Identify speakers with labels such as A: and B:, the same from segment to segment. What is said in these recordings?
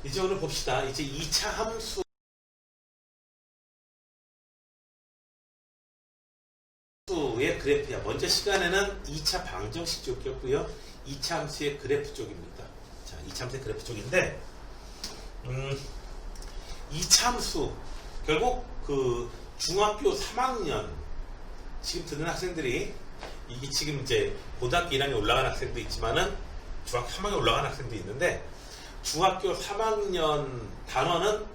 A: 이제 오늘 봅시다. 이제 2차 함수의 그래프야. 먼저 시간에는 2차 방정식 쪽이었고요. 2차 함수의 그래프 쪽입니다. 자, 2차 함수의 그래프 쪽인데 2차 함수 결국 그 중학교 3학년 지금 듣는 학생들이 이게 지금 이제 고등학교 1학년 올라간 학생도 있지만은 중학교 3학년 올라간 학생도 있는데 중학교 3학년 단원은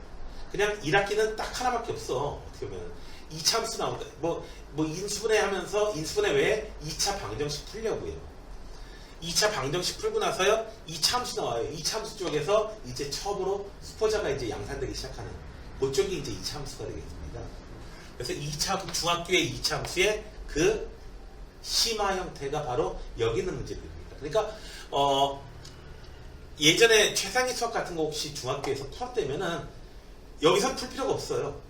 A: 그냥 1학기는 딱 하나밖에 없어. 어떻게 보면 2차 함수 나오다. 뭐 인수분해 하면서 인수분해 외에 2차 방정식 풀려고요. 2차 방정식 풀고 나서요. 2차 함수 나와요. 2차 함수 쪽에서 이제 처음으로 수포자가 이제 양산되기 시작하는 그쪽이 이제 2차 함수가 되겠습니다. 그래서 2차 중학교의 2차 함수의 그 심화 형태가 바로 여기 있는 문제들입니다. 그러니까 예전에 최상위 수학 같은 거 혹시 중학교에서 풀었다면은 여기서 풀 필요가 없어요.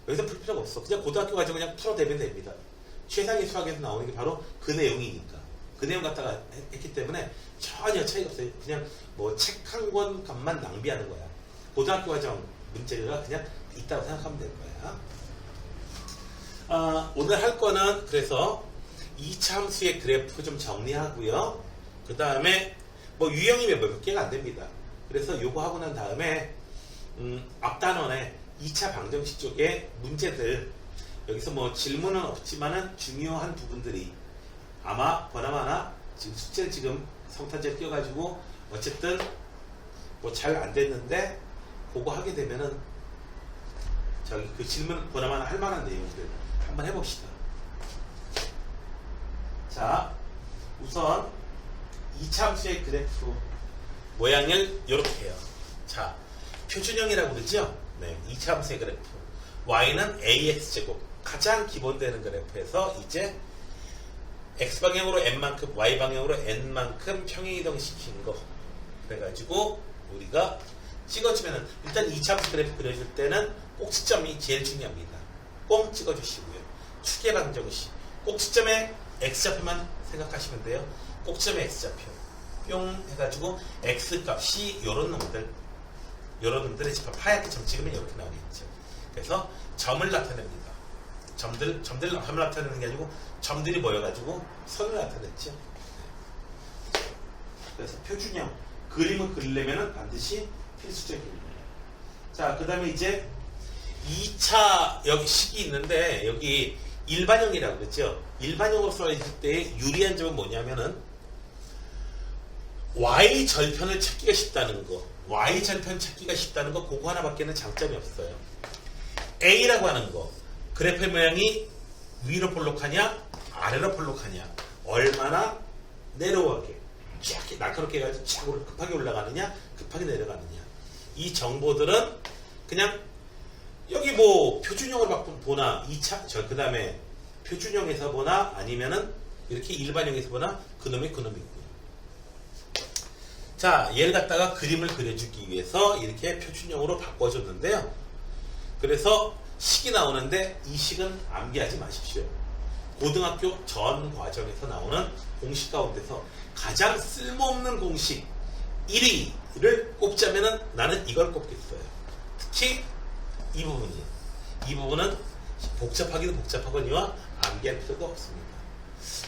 A: 여기서 풀 필요가 없어. 그냥 고등학교 가지고 그냥 풀어대면 됩니다. 최상위 수학에서 나오는 게 바로 그 내용이니까. 그 내용 갖다가 했기 때문에 전혀 차이가 없어요. 그냥 뭐 책 한 권 값만 낭비하는 거야. 고등학교 과정 문제가 그냥 있다고 생각하면 되는 거야. 오늘 할 거는 그래서 2차 함수의 그래프 좀 정리하고요. 그 다음에 뭐 유형이 몇 개가 안 됩니다. 그래서 요거 하고 난 다음에 앞 단원에 2차 방정식 쪽에 문제들 여기서 뭐 질문은 없지만은 중요한 부분들이 아마 보나마나 지금 숙제를 지금 성탄절 끼워가지고 어쨌든 뭐 잘 안 됐는데 그거 하게 되면은 저기 그 질문 보나마나 할 만한 내용들 한번 해봅시다. 자, 우선 2차 함수의 그래프 모양을 이렇게 해요. 자, 표준형이라고 그러죠? 네, 2차 함수의 그래프. y는 ax제곱. 가장 기본되는 그래프에서 이제 x방향으로 n만큼, y방향으로 n만큼 평행이동 시킨 거. 그래가지고 우리가 찍어주면은 일단 2차 함수 그래프 그려줄 때는 꼭지점이 제일 중요합니다. 꼭 찍어주시고요. 축의 방정식. 꼭지점에 x좌표만 생각하시면 돼요. 꼭지점에 x좌표. 뿅 해가지고 x값이 요런 놈들의 집합 하얗게 점 찍으면 이렇게 나오겠죠. 그래서 점을 나타냅니다. 점을 나타내는 게 아니고 점들이 모여가지고 선을 나타냈죠. 그래서 표준형 그림을 그리려면 반드시 필수적입니다. 자, 그 다음에 이제 2차 여기 식이 있는데 여기 일반형이라고 그랬죠. 일반형으로 써있을 때 유리한 점은 뭐냐면은 y절편을 찾기가 쉽다는 거. y절편 찾기가 쉽다는 거 그거 하나밖에는 장점이 없어요. a라고 하는 거 그래프의 모양이 위로 볼록하냐 아래로 볼록하냐 얼마나 내려가게 쫙 날카롭게 해가지고 쫙 급하게 올라가느냐 급하게 내려가느냐 이 정보들은 그냥 여기 뭐 표준형으로 보나 2차 그 다음에 표준형에서 보나 아니면은 이렇게 일반형에서 보나 그놈이 있고요. 자, 얘를 갖다가 그림을 그려주기 위해서 이렇게 표준형으로 바꿔줬는데요. 그래서 식이 나오는데 이 식은 암기하지 마십시오. 고등학교 전 과정에서 나오는 공식 가운데서 가장 쓸모없는 공식 1위를 꼽자면은 나는 이걸 꼽겠어요. 특히 이 부분이에요. 이 부분은 복잡하기도 복잡하거니와 암기할 필요도 없습니다.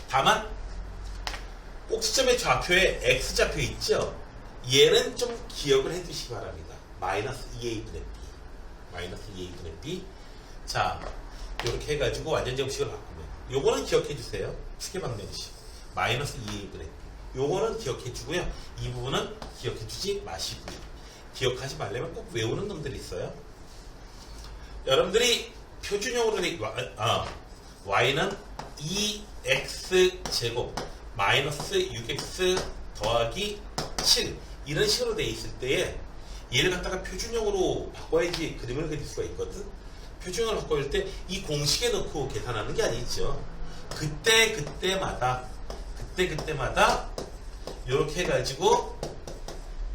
A: 다만 꼭지점의 좌표에 x좌표 있죠? 얘는 좀 기억을 해두시기 바랍니다. 마이너스 2a분의 b. 마이너스 2a분의 b. 자, 이렇게 해가지고 완전 정식을 바꾸면 요거는 기억해주세요. 축의 방정식. 마이너스 2a분의 b. 요거는 기억해주고요. 이 부분은 기억해주지 마시고요. 기억하지 말려면 꼭 외우는 놈들이 있어요. 여러분들이 표준형으로 y는 2x제곱 마이너스 6x 더하기 7 이런 식으로 돼 있을 때에 얘를 갖다가 표준형으로 바꿔야지 그림을 그릴 수가 있거든. 표준형으로 바꿔줄 때 이 공식에 넣고 계산하는 게 아니죠. 그때마다 이렇게 해가지고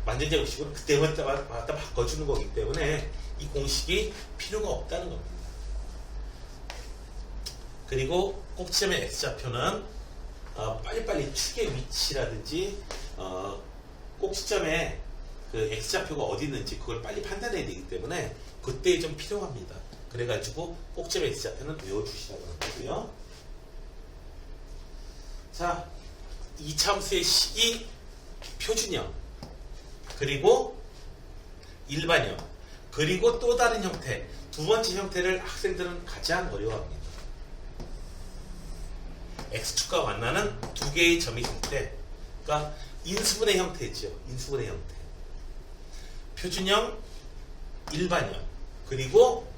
A: 완전 제곱식으로 그때마다 바꿔주는 거기 때문에 이 공식이 필요가 없다는 겁니다. 그리고 꼭지점의 x좌표는 빨리빨리 축의 위치라든지 꼭지점에 그 X좌표가 어디 있는지 그걸 빨리 판단해야 되기 때문에 그때 좀 필요합니다. 그래가지고 꼭지점 X좌표는 외워주시라고 하고요. 자, 이차함수의 식이 표준형, 그리고 일반형, 그리고 또 다른 형태, 두 번째 형태를 학생들은 가장 어려워합니다. X축과 만나는 두 개의 점의 형태, 그러니까 인수분해 형태죠. 인수분해 형태. 표준형, 일반형, 그리고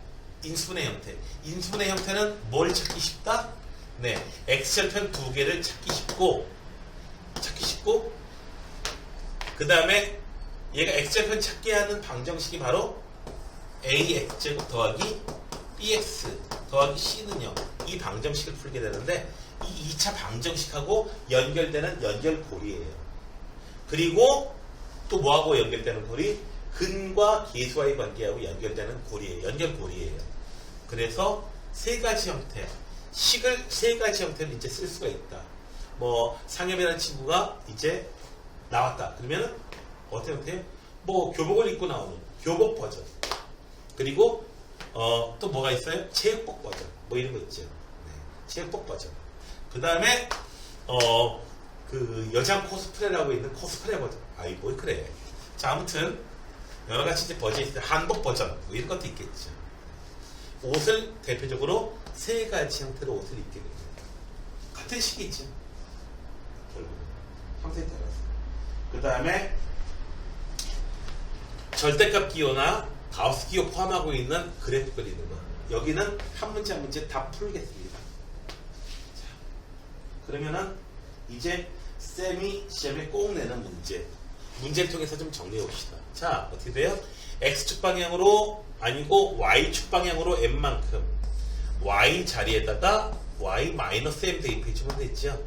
A: 인수분해 형태. 인수분해 형태는 뭘 찾기 쉽다? 네, X절편 두 개를 찾기 쉽고, 그 다음에 얘가 X절편 찾게 하는 방정식이 바로 AX제곱 더하기 BX 더하기 C는 0. 이 방정식을 풀게 되는데, 이 2차 방정식하고 연결되는 연결고리예요. 그리고 또 뭐하고 연결되는 고리? 근과 계수와의 관계하고 연결되는 고리예요. 연결고리예요. 그래서 세 가지 형태, 식을 세 가지 형태를 이제 쓸 수가 있다. 뭐 상엽이라는 친구가 이제 나왔다. 그러면은 어떤 형태예요? 뭐 교복을 입고 나오는 교복 버전. 그리고 또 뭐가 있어요? 체육복 버전. 뭐 이런 거 있죠. 네, 체육복 버전. 그 다음에 그 여장 코스프레라고 있는 코스프레 버전. 아이 뭐 그래. 자, 아무튼 여러 가지 이제 버전이 있어요. 한복 버전 뭐 이런 것도 있겠죠. 옷을 대표적으로 세 가지 형태로 옷을 입게 됩니다. 같은 식이 있죠. 결국은 형태에 따라서. 그 다음에 절대값 기호나 가우스 기호 포함하고 있는 그래프 그리는 거. 여기는 한 문제 한 문제 다 풀겠습니다. 자, 그러면은 이제 쌤이 시험에 꼭 내는 문제를 통해서 좀 정리해 봅시다. 자, 어떻게 돼요? X축 방향으로 아니고 Y축 방향으로 M만큼 Y 자리에다가 Y-M 대입해 주면 되죠.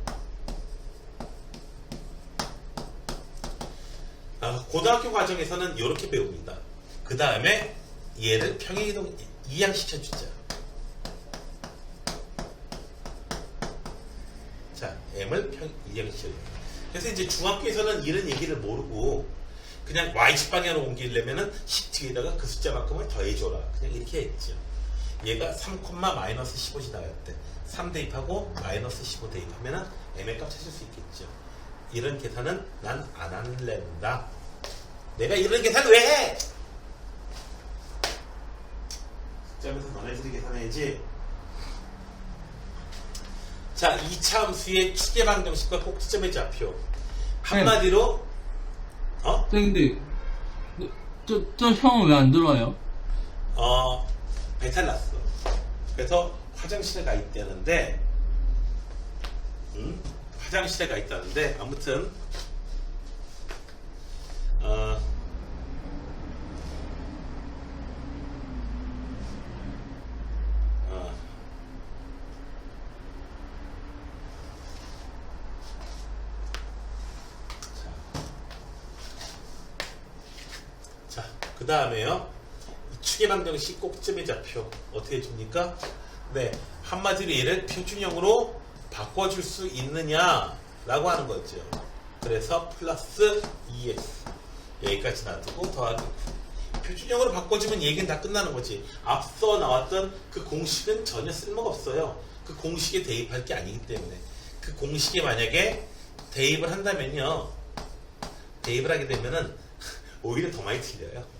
A: 고등학교 과정에서는 이렇게 배웁니다. 그 다음에 얘를 평행이동 이양시켜주자. 자, M을 이양시켜주자. 그래서 이제 중학교에서는 이런 얘기를 모르고 그냥 Y축 방향으로 옮기려면은 10 뒤에다가 그 숫자만큼을 더해줘라. 그냥 이렇게 했죠. 얘가 3,-15이 나갈 때 3 대입하고 -15 대입하면은 M의 값 찾을 수 있겠죠. 이런 계산은 난 안 할랜다. 내가 이런 계산 왜 해? 시점에서 너네들이 계산해야지. 자, 2차 함수의 추계 방정식과 꼭지점의 좌표. 한마디로
B: 근데 저 형은 왜 안 들어와요?
A: 배탈 났어. 그래서 화장실에 가 있다는데, 화장실에 가 있다는데, 아무튼 그 다음에요. 추계 방정식 꼭지점의 좌표 어떻게 줍니까? 네, 한마디로 얘를 표준형으로 바꿔줄 수 있느냐라고 하는 거죠. 그래서 플러스 2x 여기까지 놔두고 더하기 표준형으로 바꿔주면 얘기는 다 끝나는 거지. 앞서 나왔던 그 공식은 전혀 쓸모가 없어요. 그 공식에 대입할 게 아니기 때문에. 그 공식에 만약에 대입을 한다면요, 대입을 하게 되면은 오히려 더 많이 틀려요.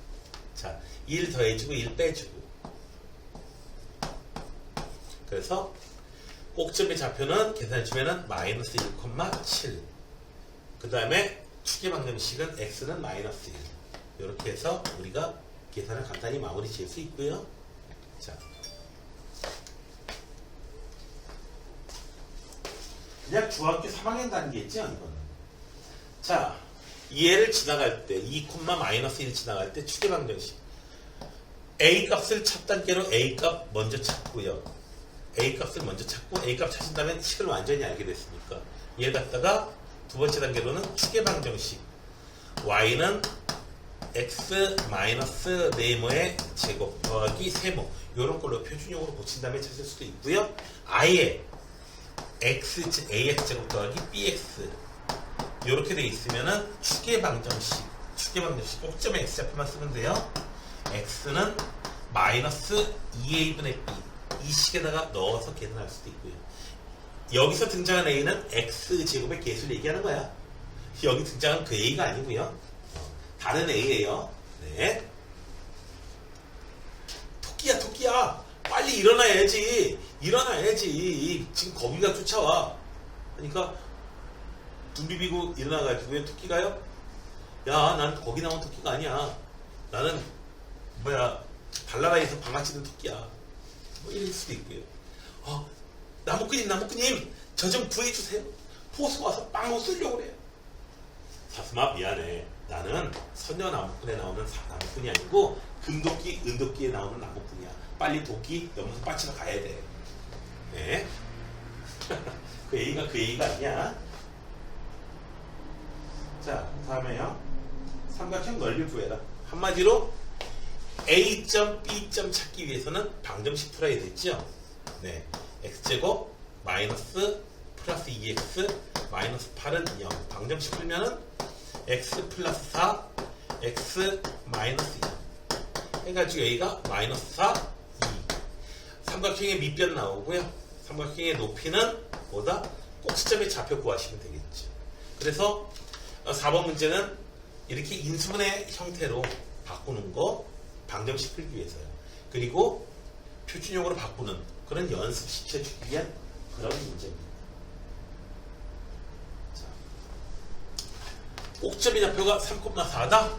A: 자, 1 더해주고 1 빼주고. 그래서 꼭점의 좌표는 계산해주면은 -1,7. 그 다음에 추계 방정식은 x는 -1. 이렇게 해서 우리가 계산을 간단히 마무리 지을 수 있고요. 자, 그냥 중학교 3학년 단계죠, 이거는. 자, 얘를 지나갈 때 2,-1 지나갈 때 추계 방정식 A 값을 첫 단계로 A 값 먼저 찾고요. A 값을 먼저 찾고 A 값 찾은다면 식을 완전히 알게 됐으니까 얘를 갖다가 두 번째 단계로는 추계 방정식 Y는 X 마이너스 네모의 제곱 더하기 세모 이런 걸로 표준형으로 고친 다음에 찾을 수도 있고요. 아예 AX 제곱 더하기 BX 이렇게 돼 있으면은 추계 방정식 축계방정식 꼭점에 x좌표만 쓰면 돼요. x는 마이너스 2a분의 b 이 식에다가 넣어서 계산할 수도 있고요. 여기서 등장한 a는 x제곱의 개수를 얘기하는 거야. 여기 등장한 그 a가 아니고요. 다른 a예요. 네. 토끼야 빨리 일어나야지. 지금 거기가 쫓아와. 그러니까 눈 비비고 일어나가지고 왜 토끼가요? 야, 난 거기 나온 토끼가 아니야. 나는 발라라에서 방아치는 토끼야. 뭐 이럴 수도 있고요. 나무꾼님 저 좀 구해주세요. 포수가 와서 빵 쏘려고 그래요. 사슴아 미안해. 나는 선녀 나무꾼에 나오는 나무꾼이 아니고 금도끼, 은도끼에 나오는 나무꾼이야. 빨리 도끼 연못에 빠치러 가야 돼. 네. 그 A가 아니야. 자, 다음에요. 삼각형 넓이 구해라. 한마디로 A점, B점 찾기 위해서는 방정식 풀어야 됐죠. 네. X제곱 마이너스 플러스 2X 마이너스 8은 0. 방정식 풀면은 X 플러스 4 X 마이너스 2 해가지고 A가 마이너스 4 2. 삼각형의 밑변 나오고요. 삼각형의 높이는 뭐다? 꼭지점의 좌표 구하시면 되겠죠. 그래서 4번 문제는 이렇게 인수분해 형태로 바꾸는 거 방정식 풀기 위해서요. 그리고 표준형으로 바꾸는 그런 연습시켜주기 위한 그런 문제입니다. 자, 꼭점의 좌표가 3,4다?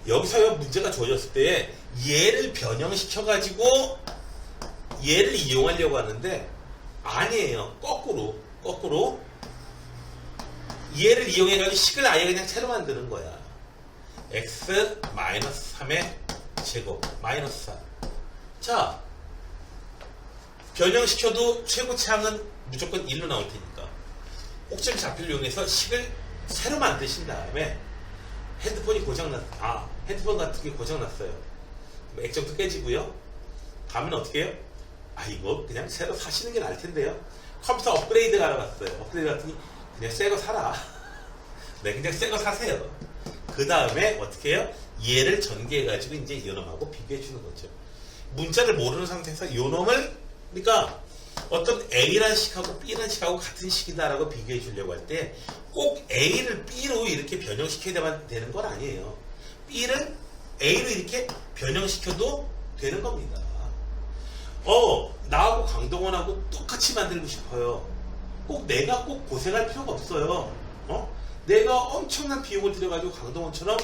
A: 여기서 문제가 주어졌을 때 얘를 변형시켜가지고 얘를 이용하려고 하는데 아니에요. 거꾸로 얘를 이용해가지고 식을 아예 그냥 새로 만드는 거야. x 마이너스 3의 제곱 마이너스 4. 자, 변형시켜도 최고차항은 무조건 1로 나올 테니까 꼭지점 좌표를 이용해서 식을 새로 만드신 다음에 핸드폰 같은 게 고장났어요. 액정도 깨지고요. 가면 어떻게 해요? 이거 그냥 새로 사시는 게 나을 텐데요. 컴퓨터 업그레이드 가러 갔어요. 업그레이드 갔더니 그냥 새 거 사라. 네, 그냥 새 거 사세요. 그 다음에 어떻게 해요? 얘를 전개해가지고 이제 요놈하고 비교해 주는 거죠. 문자를 모르는 상태에서 요놈을, 그러니까 어떤 A라는 식하고 B라는 식하고 같은 식이다라고 비교해 주려고 할 때 꼭 A를 B로 이렇게 변형시켜야 되는 건 아니에요. B를 A로 이렇게 변형시켜도 되는 겁니다. 나하고 강동원하고 똑같이 만들고 싶어요. 내가 꼭 고생할 필요가 없어요. 내가 엄청난 비용을 들여가지고 강동원처럼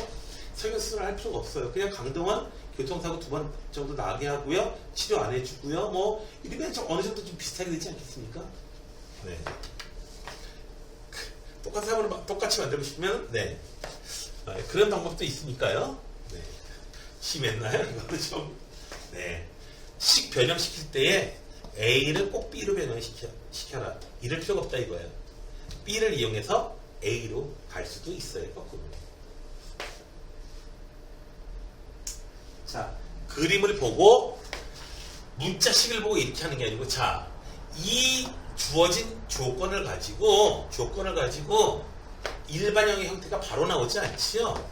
A: 성형수술을 할 필요가 없어요. 그냥 강동원 교통사고 2번 정도 나게 하고요. 치료 안 해주고요. 뭐 이러면 좀 어느 정도 좀 비슷하게 되지 않겠습니까? 네. 똑같은 사람을 똑같이 만들고 싶으면 그런 방법도 있으니까요. 네. 심했나요? 이거는 좀. 네. 식 변형시킬 때에 A를 꼭 B로 변형시켜라. 이럴 필요가 없다 이거예요. B를 이용해서 A로 갈 수도 있어요. 거꾸로. 자, 그림을 보고 문자식을 보고 이렇게 하는 게 아니고, 자, 이 주어진 조건을 가지고 일반형의 형태가 바로 나오지 않지요.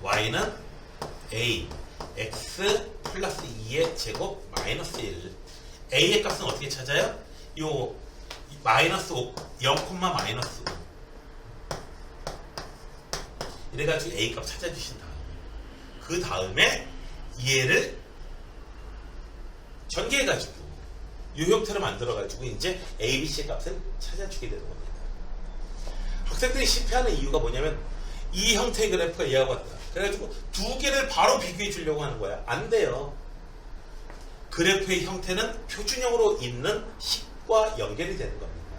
A: y는 a x 플러스 2의 제곱 마이너스 1. a의 값은 어떻게 찾아요? 요 마이너스 5, 0, 마이너스 5. 이래가지고 a 값 찾아주신 다음에 그 다음에 얘를 전개해가지고 이 형태로 만들어가지고 이제 a, b, c의 값을 찾아주게 되는 겁니다. 학생들이 실패하는 이유가 뭐냐면 이 형태의 그래프가 얘하고 같다. 그래가지고 두 개를 바로 비교해 주려고 하는 거야. 안 돼요. 그래프의 형태는 표준형으로 있는 식과 연결이 되는 겁니다.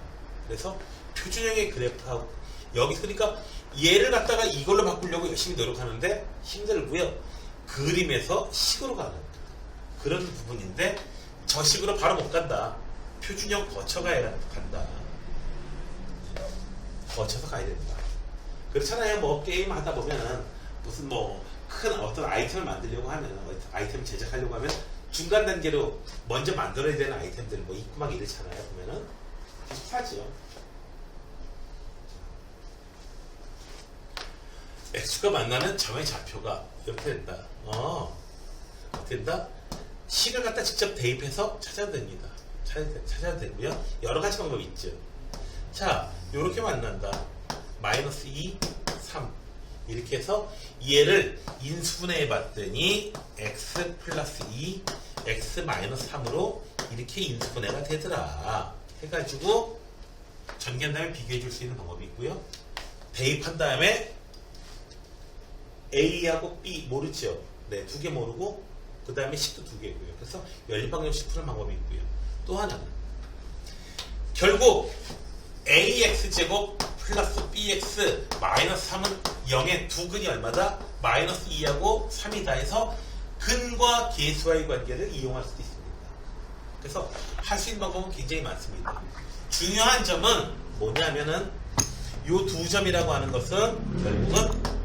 A: 그래서 표준형의 그래프하고 여기 그러니까 얘를 갖다가 이걸로 바꾸려고 열심히 노력하는데 힘들고요. 그림에서 식으로 가는 그런 부분인데 저 식으로 바로 못 간다. 표준형 거쳐가야 간다. 거쳐서 가야 된다. 그렇잖아요. 뭐 게임 하다 보면은 무슨 뭐 큰 어떤 아이템을 만들려고 하면 아이템 제작하려고 하면 중간 단계로 먼저 만들어야 되는 아이템들 뭐 있고 막 이렇잖아요. 보면은 비슷하죠. x가 만나는 점의 좌표가 이렇게 된다. 어떻게 된다? 식을 갖다 직접 대입해서 찾아야 됩니다. 찾아야 되고요. 여러 가지 방법이 있죠. 자, 요렇게 만난다. 마이너스 2, 3 이렇게 해서 얘를 인수분해해 봤더니 x 플러스 2, x 마이너스 3으로 이렇게 인수분해가 되더라. 해가지고 전개한 다음에 비교해 줄 수 있는 방법이 있고요. 대입한 다음에 A하고 B 모르죠? 네, 두 개 모르고 그 다음에 식도 두 개고요. 그래서 연립방정식 푸는 방법이 있고요. 또 하나는 결국 AX제곱 플러스 BX 마이너스 3은 0의 두 근이 얼마다? 마이너스 2하고 3이다 해서 근과 계수와의 관계를 이용할 수도 있습니다. 그래서 할 수 있는 방법은 굉장히 많습니다. 중요한 점은 뭐냐면은 요 두 점이라고 하는 것은 결국은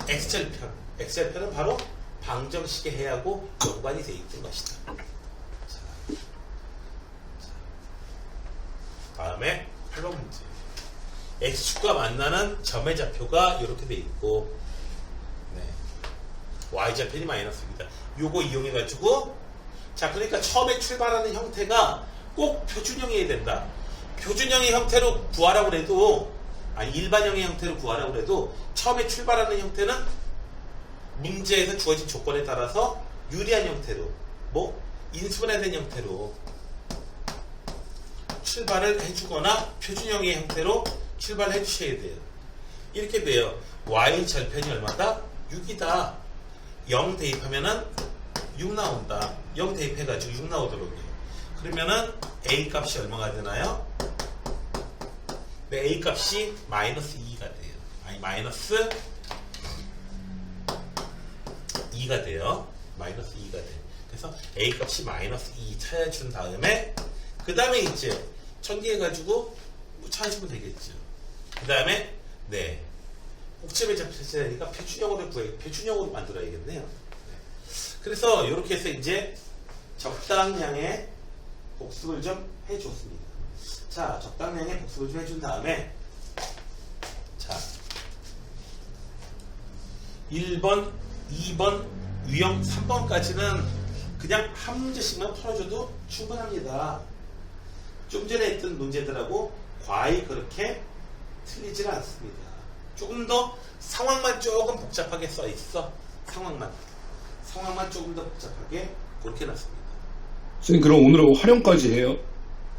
A: X절편. X절편은 바로 방정식의 해하고 연관이 되어 있는 것이다. 자, 다음에 8번 문제. X축과 만나는 점의 좌표가 이렇게 되어 있고, 네. Y절편이 마이너스입니다. 요거 이용해가지고, 자, 그러니까 처음에 출발하는 형태가 꼭 표준형이어야 된다. 표준형의 형태로 구하라고 해도, 아니, 일반형의 형태로 구하라고 해도, 처음에 출발하는 형태는 문제에서 주어진 조건에 따라서 유리한 형태로, 뭐, 인수분해된 형태로 출발을 해주거나 표준형의 형태로 출발해 주셔야 돼요. 이렇게 돼요. Y 절편이 얼마다? 6이다. 0 대입하면은 6 나온다. 0 대입해가지고 6 나오도록 해요. 그러면은 A 값이 얼마가 되나요? 네, A 값이 마이너스 2가 돼요. 아니, 마이너스 2가 돼요. 마이너스 2가 돼요. 그래서 A 값이 마이너스 2 찾아준 다음에, 그 다음에 이제 전개해가지고 뭐 찾으시면 되겠죠. 그 다음에, 네. 꼭지점의 좌표 찾아야 되니까 표준형으로 만들어야겠네요. 네. 그래서 이렇게 해서 이제 적당량의 복습을 좀 해줬습니다. 자, 적당량의 복습을 좀 해준 다음에, 자, 1번, 2번, 유형 3번까지는 그냥 한 문제씩만 풀어줘도 충분합니다. 좀 전에 했던 문제들하고 과히 그렇게 틀리지는 않습니다. 조금 더 상황만 조금 복잡하게 써 있어. 상황만 조금 더 복잡하게 그렇게 놨습니다.
C: 선생님, 그럼 오늘은 활용까지 해요?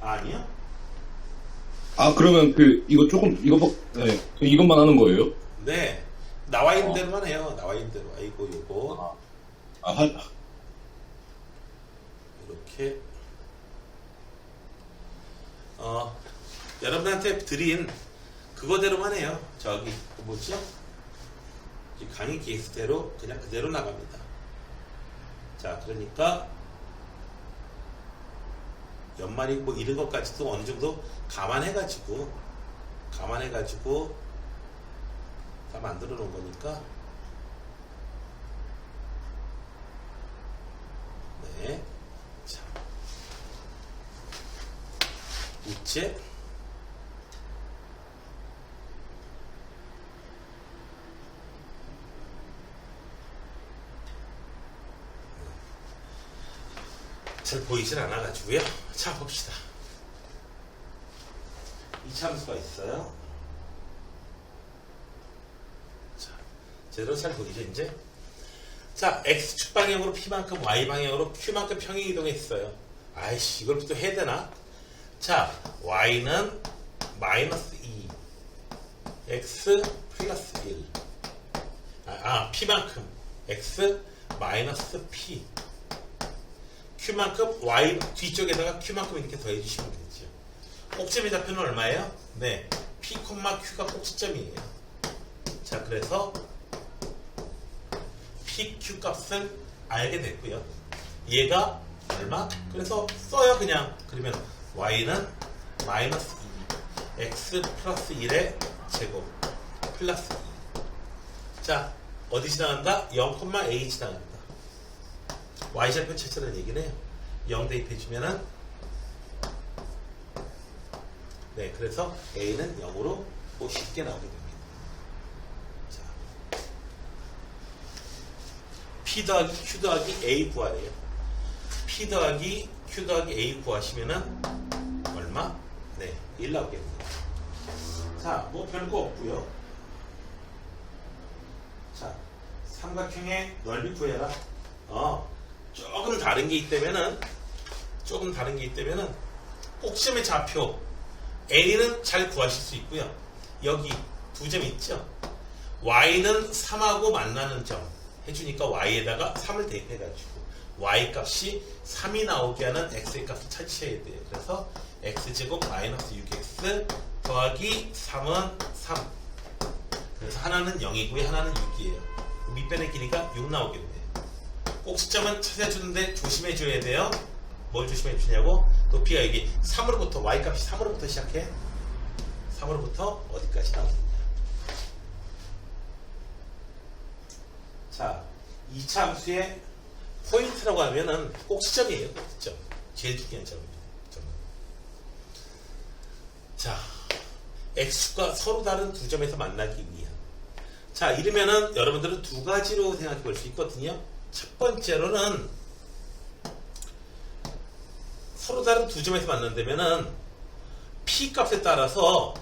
A: 아니요?
C: 아, 그러면 이거 조금, 네, 이것만 하는 거예요?
A: 네. 나와 있는 대로만 해요. 나와 있는 대로. 아이고, 요거. 이렇게. 여러분한테 드린 그거대로만 해요. 저기, 뭐죠? 강의 계획대로 그냥 그대로 나갑니다. 자, 그러니까, 연말이 뭐 이런 것까지도 어느 정도 감안해가지고 다 만들어 놓은 거니까. 네. 자. 우체. 잘 보이질 않아가지고요. 자, 봅시다. 이참수가 있어요. 자, 제대로 잘 보이죠, 이제? 자, X축 방향으로 P만큼, Y 방향으로 Q만큼 평행 이동했어요. 아이씨, 이걸 또 해야 되나? 자, Y는 마이너스 2, X 플러스 1. P만큼, X 마이너스 P. Q만큼 Y 뒤쪽에다가 Q만큼 이렇게 더해 주시면 되죠. 꼭지점의 좌표는 얼마예요? 네, P, Q가 꼭지점이에요. 자, 그래서 PQ 값을 알게 됐고요. 얘가 얼마? 그래서 써요, 그냥. 그러면 Y는 마이너스 2, X 플러스 1의 제곱 플러스 2. 자, 어디 지나간다? 0,A 지나간다. Y절편 찾으라는 얘기네요. 0 대입해주면은, 네, 그래서 A는 0으로 또 쉽게 나오게 됩니다. 자, P 더하기 Q 더하기 A 구하래요. P 더하기 Q 더하기 A 구하시면은 얼마? 네, 1 나오겠네요. 자, 뭐 별거 없고요. 자, 삼각형의 넓이 구해라. 조금 다른 게 있다면은 꼭 시험의 좌표 A는 잘 구하실 수 있고요. 여기 두 점 있죠? Y는 3하고 만나는 점 해주니까 Y에다가 3을 대입해가지고 Y 값이 3이 나오게 하는 X의 값을 찾으셔야 돼요. 그래서 X제곱 마이너스 6X 더하기 3은 3. 그래서 하나는 0이고요. 하나는 6이에요. 밑변의 길이가 6 나오겠네요. 꼭 시점은 찾아주는데 조심해줘야 돼요. 뭘 조심해주냐고? 높이가 여기 3으로부터 Y값이 3으로부터 시작해. 3으로부터 어디까지 나오느냐. 자, 2차 함수의 포인트라고 하면은 꼭 시점이에요. 꼭 시점. 제일 중요한 점입니다. 자, X축과 서로 다른 두 점에서 만나기 위한. 자, 이러면은 여러분들은 두 가지로 생각해 볼 수 있거든요. 첫 번째로는 서로 다른 두 점에서 만난다면은 P 값에 따라서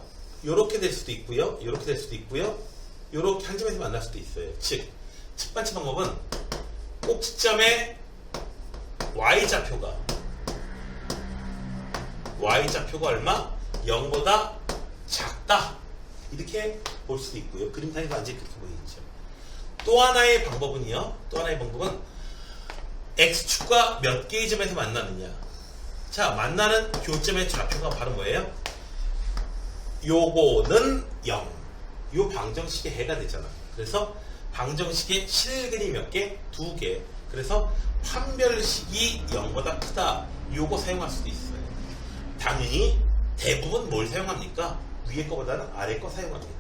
A: 이렇게 될 수도 있고요. 이렇게 될 수도 있고요. 이렇게 한 점에서 만날 수도 있어요. 즉, 첫 번째 방법은 꼭 시점에 Y좌표가 얼마? 0보다 작다. 이렇게 볼 수도 있고요. 그림상에서 완전히 그렇게 보이죠. 또 하나의 방법은요. X축과 몇 개의 점에서 만나느냐. 자, 만나는 교점의 좌표가 바로 뭐예요? 요거는 0. 요 방정식의 해가 되잖아. 그래서 방정식의 실근이 몇 개? 2개. 그래서 판별식이 0보다 크다. 요거 사용할 수도 있어요. 당연히 대부분 뭘 사용합니까? 위에 거보다는 아래 거 사용합니다.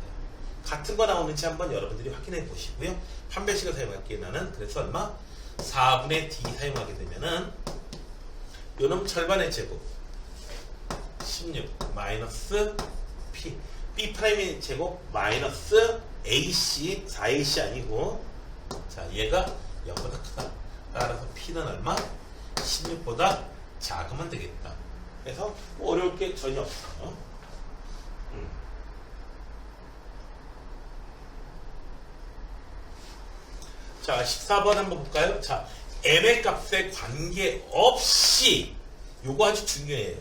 A: 같은 거 나오는지 한번 여러분들이 확인해 보시고요. 판별식을 사용할게요. 나는 그래서 얼마? 4분의 D 사용하게 되면은 요놈 절반의 제곱 16 마이너스 P B'의 제곱 마이너스 AC 4AC 아니고 자 얘가 0보다 크다. 따라서 P는 얼마? 16보다 작으면 되겠다. 그래서 뭐 어려울 게 전혀 없어. 자, 14번 한번 볼까요? 자, M의 값에 관계없이 요거 아주 중요해요.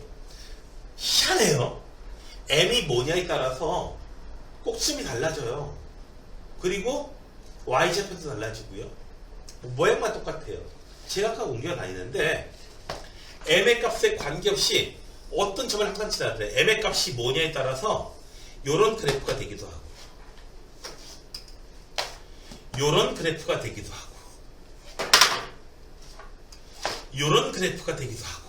A: 희한해요. M이 뭐냐에 따라서 꼭지점이 달라져요. 그리고 Y좌표도 달라지고요. 모양만 똑같아요. 제가 아까 옮겨 다니는데 M의 값에 관계없이 어떤 점을 항상 지나더래. M의 값이 뭐냐에 따라서 요런 그래프가 되기도 하고 요런 그래프가 되기도 하고 요런 그래프가 되기도 하고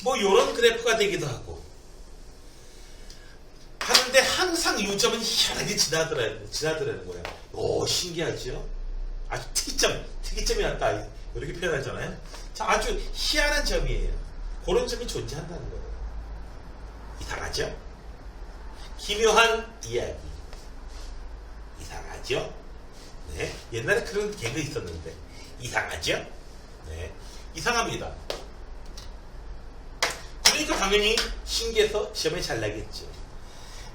A: 뭐 요런 그래프가 되기도 하고 하는데 항상 이 점은 희한하게 지나더라는 거야. 오, 신기하죠? 아주 특이점이 났다 이렇게 표현하잖아요. 자, 아주 희한한 점이에요. 그런 점이 존재한다는 거예요. 이상하죠? 기묘한 이야기. 이상하죠? 네. 옛날에 그런 개그 있었는데 이상하죠? 네. 이상합니다. 그러니까 당연히 신기해서 시험에 잘 나겠죠.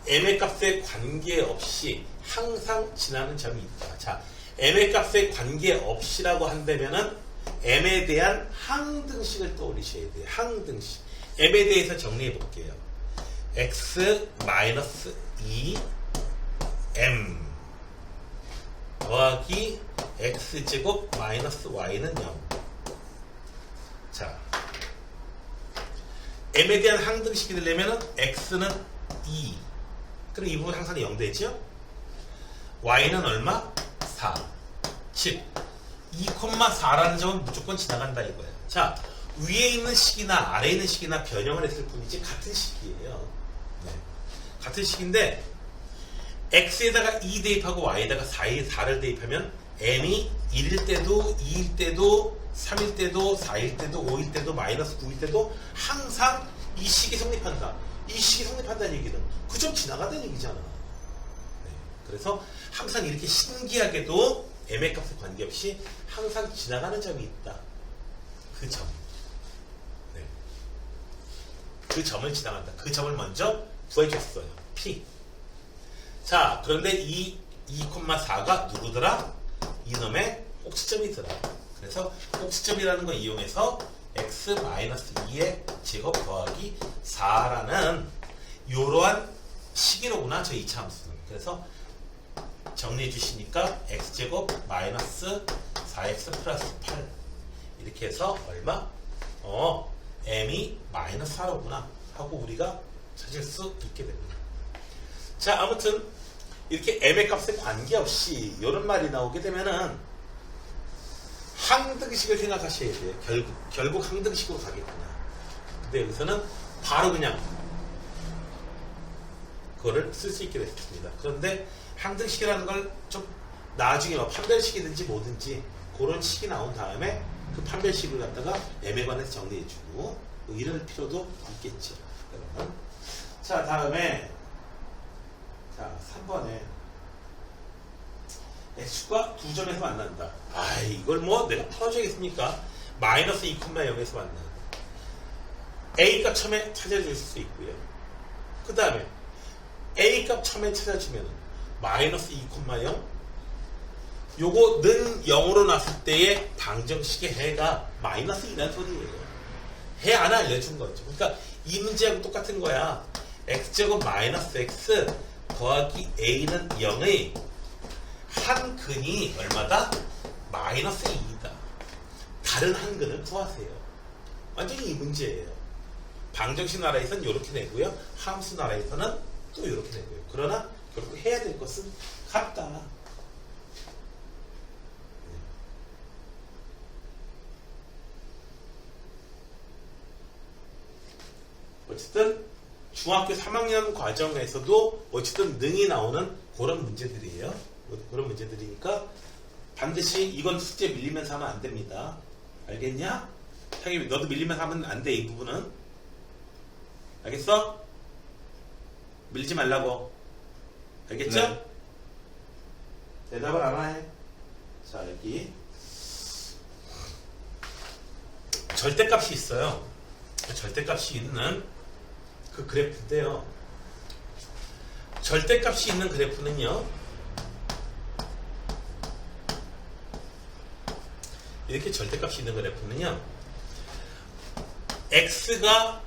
A: M의 값에 관계없이 항상 지나는 점이 있다. 자, M의 값에 관계없이라고 한다면은 M에 대한 항등식을 떠올리셔야 돼요. 항등식. M에 대해서 정리해 볼게요. X-2 M 더하기 X제곱 마이너스 Y는 0. 자, M에 대한 항등식이 되려면 X는 2. 그럼 이 부분 항상 0 되죠? Y는 얼마? 4. 즉 2,4라는 점은 무조건 지나간다 이거예요. 자, 위에 있는 식이나 아래에 있는 식이나 변형을 했을 뿐이지 같은 식이에요. 네. 같은 식인데 X에다가 2 대입하고 Y에다가 4를 대입하면 M이 1일 때도 2일 때도 3일 때도 4일 때도 5일 때도 마이너스 9일 때도 항상 이 식이 성립한다. 이 식이 성립한다는 얘기는 그 점 지나가다는 얘기잖아. 네. 그래서 항상 이렇게 신기하게도 m의 값에 관계없이 항상 지나가는 점이 있다. 그 점. 네. 그 점을 지나간다. 그 점을 먼저 구해줬어요. P. 자, 그런데 이 2,4가 누구더라? 이놈의 꼭지점이더라. 그래서 꼭지점이라는 걸 이용해서 x-2의 제곱 더하기 4라는 이러한 식이로구나. 저 2차 함수는. 그래서 정리해 주시니까 x제곱 마이너스 4x 플러스 8 이렇게 해서 얼마? m이 마이너스 4로구나 하고 우리가 찾을 수 있게 됩니다. 자, 아무튼 이렇게 m의 값에 관계없이 이런 말이 나오게 되면은 항등식을 생각하셔야 돼요. 결국 항등식으로 가겠구나. 근데 여기서는 바로 그냥 그거를 쓸 수 있게 됐습니다. 그런데 항등식이라는 걸 좀 나중에 판별식이든지 뭐든지 그런 식이 나온 다음에 그 판별식을 갖다가 m에 관해서 정리해주고 이럴 필요도 있겠죠. 그러면 자, 다음에 자 3번에 x가 두 점에서 만난다. 아, 이걸 뭐 내가 풀어줘야겠습니까? 마이너스 2,0에서 만나. A값 처음에 찾아줄 수 있고요. 그 다음에 A값 처음에 찾아주면 마이너스 2,0 요거는 0으로 났을 때의 방정식의 해가 마이너스 2라는 소리예요. 해 하나 알려준 거죠. 그러니까 이 문제하고 똑같은 거야. x제곱 마이너스 x 더하기 a는 0의 한 근이 얼마다? 마이너스 2이다. 다른 한 근을 구하세요. 완전히 이 문제예요. 방정식 나라에서는 이렇게 되고요. 함수 나라에서는 또 이렇게 되고요. 그러나 결국 해야 될 것은 같다. 어쨌든 중학교 3학년 과정에서도 어쨌든 능이 나오는 그런 문제들이에요. 그런 문제들이니까 반드시 이건 숙제 밀리면서 하면 안 됩니다. 알겠냐? 형이 너도 밀리면서 하면 안 돼. 이 부분은 알겠어? 밀지 말라고. 알겠죠?
C: 네.
A: 대답을 안 해. 자, 여기 절대값이 있어요. 절대값이 있는 그 그래프인데요. 절대값이 있는 그래프는요, 이렇게 절대값이 있는 그래프는요, x가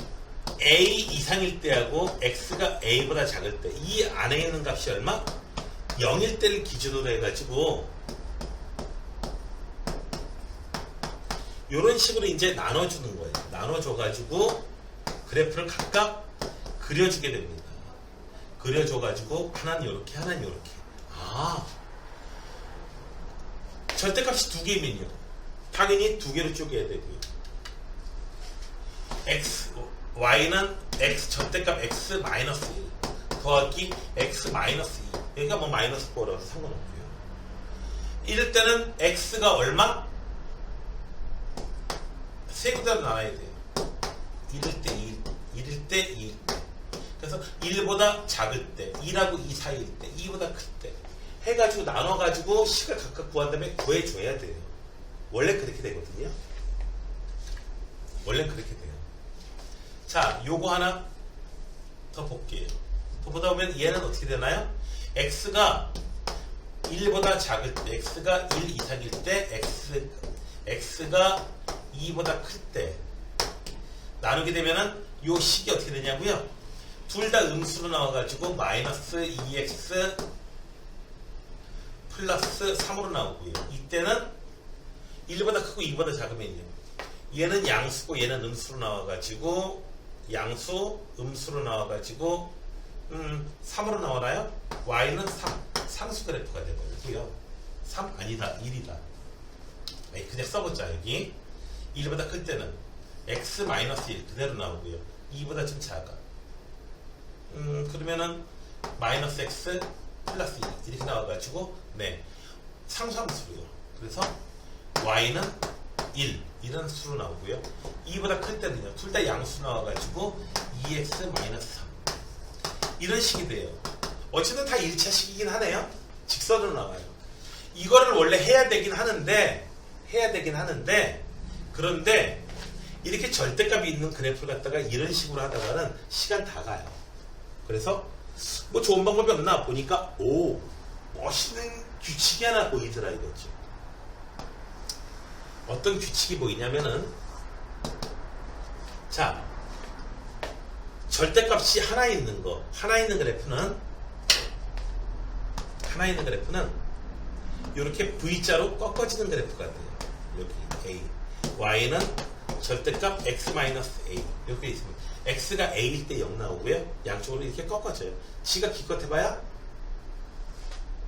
A: a 이상일 때하고 x가 a보다 작을 때 이 안에 있는 값이 얼마? 0일 때를 기준으로 해가지고 이런 식으로 이제 나눠주는 거예요. 나눠줘가지고 그래프를 각각 그려주게 됩니다. 그려줘가지고 하나는 이렇게, 하나는 이렇게. 아, 절대값이 두 개면요, 당연히 두 개로 쪼개야 되고요. y는 x 절대값 x 마이너스 1 더하기 x 마이너스 2. 여기가 뭐 마이너스 4라서 상관없고요. 이럴 때는 x가 얼마? 세 구대로 나눠야 돼요. 1일 때 1, 1일 때 2. 그래서 1보다 작을 때, 2라고 2 사이일 때, 2보다 클 때 해가지고 나눠가지고 식을 각각 구한 다음에 구해줘야 돼요. 원래 그렇게 되거든요. 원래 그렇게 돼요. 자, 요거 하나 더 볼게요. 더 보다 보면 얘는 어떻게 되나요? x가 1보다 작을 때, x가 1 이상일 때, x가 2보다 클 때 나누게 되면은 요 식이 어떻게 되냐고요? 둘 다 음수로 나와가지고 마이너스 2x 플러스 3으로 나오고요. 이때는 1보다 크고 2보다 작으면요, 얘는 양수고 얘는 음수로 나와가지고 양수 음수로 나와가지고 3으로 나오나요? y는 3 상수 그래프가 되고요. 3 아니다, 1이다. 네, 그냥 써보자. 여기 1보다 클 때는 x-1 그대로 나오고요. 2보다 좀 작아. 그러면은 마이너스 x 플러스 2 이렇게 나와가지고 네, 상수함수로요. 그래서 y는 1 이런 수로 나오고요. 2보다 클 때는요, 둘 다 양수 나와가지고 2x-3 이런 식이 돼요. 어쨌든 다 1차식이긴 하네요. 직선으로 나와요. 이거를 원래 해야 되긴 하는데 그런데 이렇게 절대값이 있는 그래프를 갖다가 이런 식으로 하다가는 시간 다 가요. 그래서 뭐 좋은 방법이 없나 보니까 오 멋있는 규칙이 하나 보이더라 이거죠. 어떤 규칙이 보이냐면은 자 절대값이 하나 있는 그래프는 이렇게 V자로 꺾어지는 그래프가 돼요. 여기 A Y는 절대값 X-A 이렇게 있으면 X가 A일 때 0 나오고요. 양쪽으로 이렇게 꺾어져요. 지가 기껏 해봐야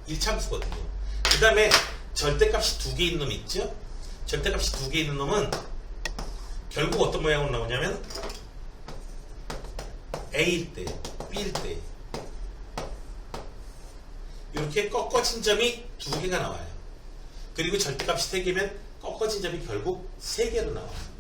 A: 1참수거든요. 그 다음에 절대값이 2개 있는 놈 있죠? 절대값이 2개 있는 놈은 결국 어떤 모양으로 나오냐면 A일 때, B일 때 이렇게 꺾어진 점이 2개가 나와요. 그리고 절대값이 3개면 꺾어진 점이 결국 3개로 나와요.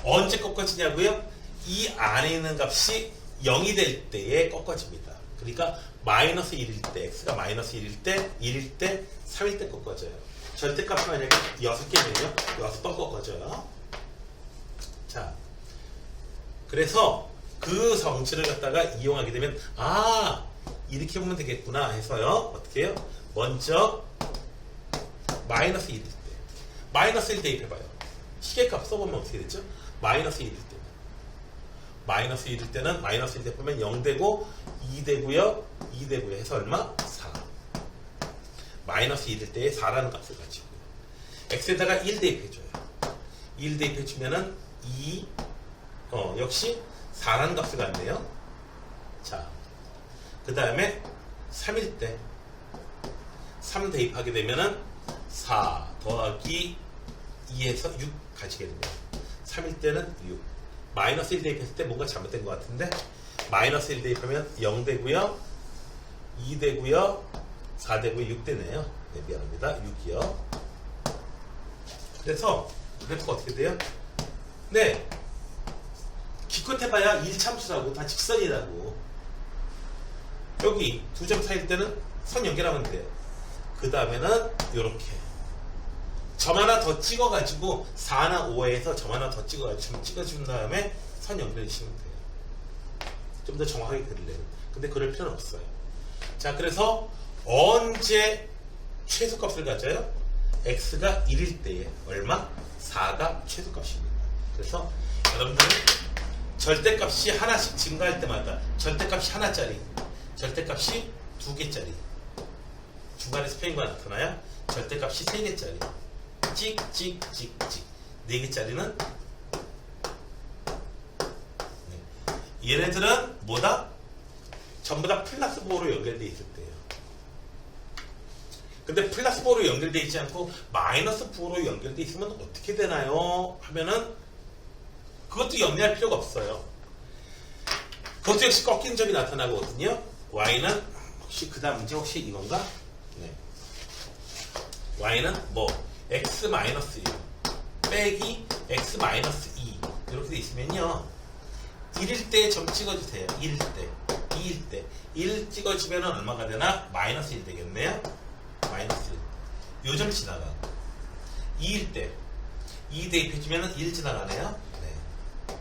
A: 언제 꺾어지냐고요? 이 안에 있는 값이 0이 될 때에 꺾어집니다. 그러니까 마이너스 1일 때, x가 마이너스 1일 때, 1일 때, 3일 때 꺾어져요. 절대값이 만약에 6개면요, 6번 꺾어져요. 자, 그래서 그 성질을 갖다가 이용하게 되면 아 이렇게 보면 되겠구나 해서요. 어떻게 해요? 먼저 마이너스 1일 때 마이너스 1 대입해봐요. 시계값 써보면 어떻게 됐죠? 마이너스 1일 때 마이너스 1일 때는 마이너스 1 대입하면 0 되고 2 되고요 2 되고요 해서 얼마? 4 마이너스 1일 때에 4라는 값을 가지고 x에다가 1 대입해줘요. 1 대입해주면은 2 역시 4라는 값을 갖네요. 자, 그 다음에 3일 때 3 대입하게 되면은 4 더하기 2에서 6 가지게 됩니다. 3일 때는 6 마이너스 1 대입했을 때 뭔가 잘못된 것 같은데 마이너스 1 대입하면 0 되고요 2 되고요 4 되고요 6 되네요. 네, 미안합니다. 6이요. 그래서 그래프가 어떻게 돼요? 네, 기껏 해봐야 1참수라고 다 직선이라고. 여기 2점 사이일 때는 선 연결하면 돼요. 그 다음에는 이렇게 점 하나 더 찍어가지고 4나 5에서 점 하나 더 찍어가지고 찍어준 다음에 선 연결해 주시면 돼요. 좀 더 정확하게 그리려면. 근데 그럴 필요는 없어요. 자, 그래서 언제 최소값을 가져요? x가 1일 때에 얼마? 4가 최소값입니다. 그래서 여러분들은 절대값이 하나씩 증가할 때마다 절대값이 하나짜리, 절대값이 2개짜리, 중간에 스페인과 나타나야 절대값이 3개짜리, 찍찍찍찍 4개짜리는 얘네들은 뭐다? 전부 다 플러스 부호로 연결되어 있을 때예요. 근데 플러스 부호로 연결되어 있지 않고 마이너스 부호로 연결되어 있으면 어떻게 되나요? 하면은 그것도 염려할 필요가 없어요. 그것도 역시 꺾인 점이 나타나거든요. y는 혹시 그 다음 문제 혹시 이건가? 네. y는 뭐 x-1 빼기 x-2 이렇게 돼 있으면요 1일 때 점 찍어주세요. 1일 때 2일 때 1 찍어주면 얼마가 되나? 마이너스 1 되겠네요. 마이너스 1 요 점 지나가고 2일 때 2 대입해주면 1 지나가네요. 네.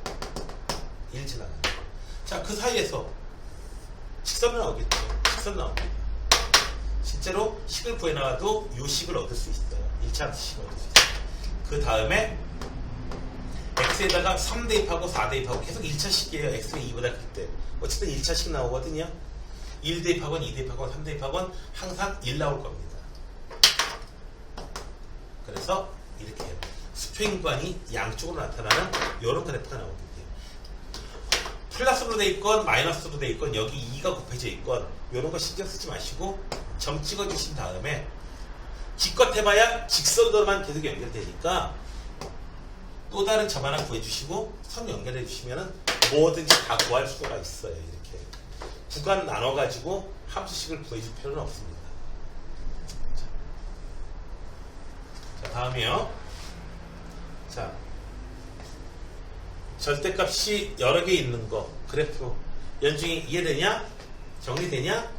A: 1 지나가네요. 자, 그 사이에서 직선 나오겠죠. 직선 나옵니다. 실제로 식을 구해나가도 요 식을 얻을 수 있어요. 1차 식을 얻을 수 있어요. 그 다음에 x에다가 3 대입하고 4 대입하고 계속 1차식이에요. x가 2보다 클 때. 어쨌든 1차식 나오거든요. 1 대입하건 2 대입하건 3 대입하건 항상 1 나올 겁니다. 그래서 이렇게 해요. 수평관이 양쪽으로 나타나는 이런 그래프가 나오거든요. 플러스로 돼 있건 마이너스로 돼 있건 여기 2가 곱해져 있건 이런 거 신경 쓰지 마시고 점 찍어 주신 다음에 기껏 해봐야 직선으로만 계속 연결되니까 또 다른 점 하나 구해 주시고 선 연결해 주시면 뭐든지 다 구할 수가 있어요. 이렇게 구간 나눠 가지고 함수식을 구해 줄 필요는 없습니다. 자, 다음이요. 자, 절대값이 여러 개 있는 거 그래프 연중이 이해되냐? 정리되냐?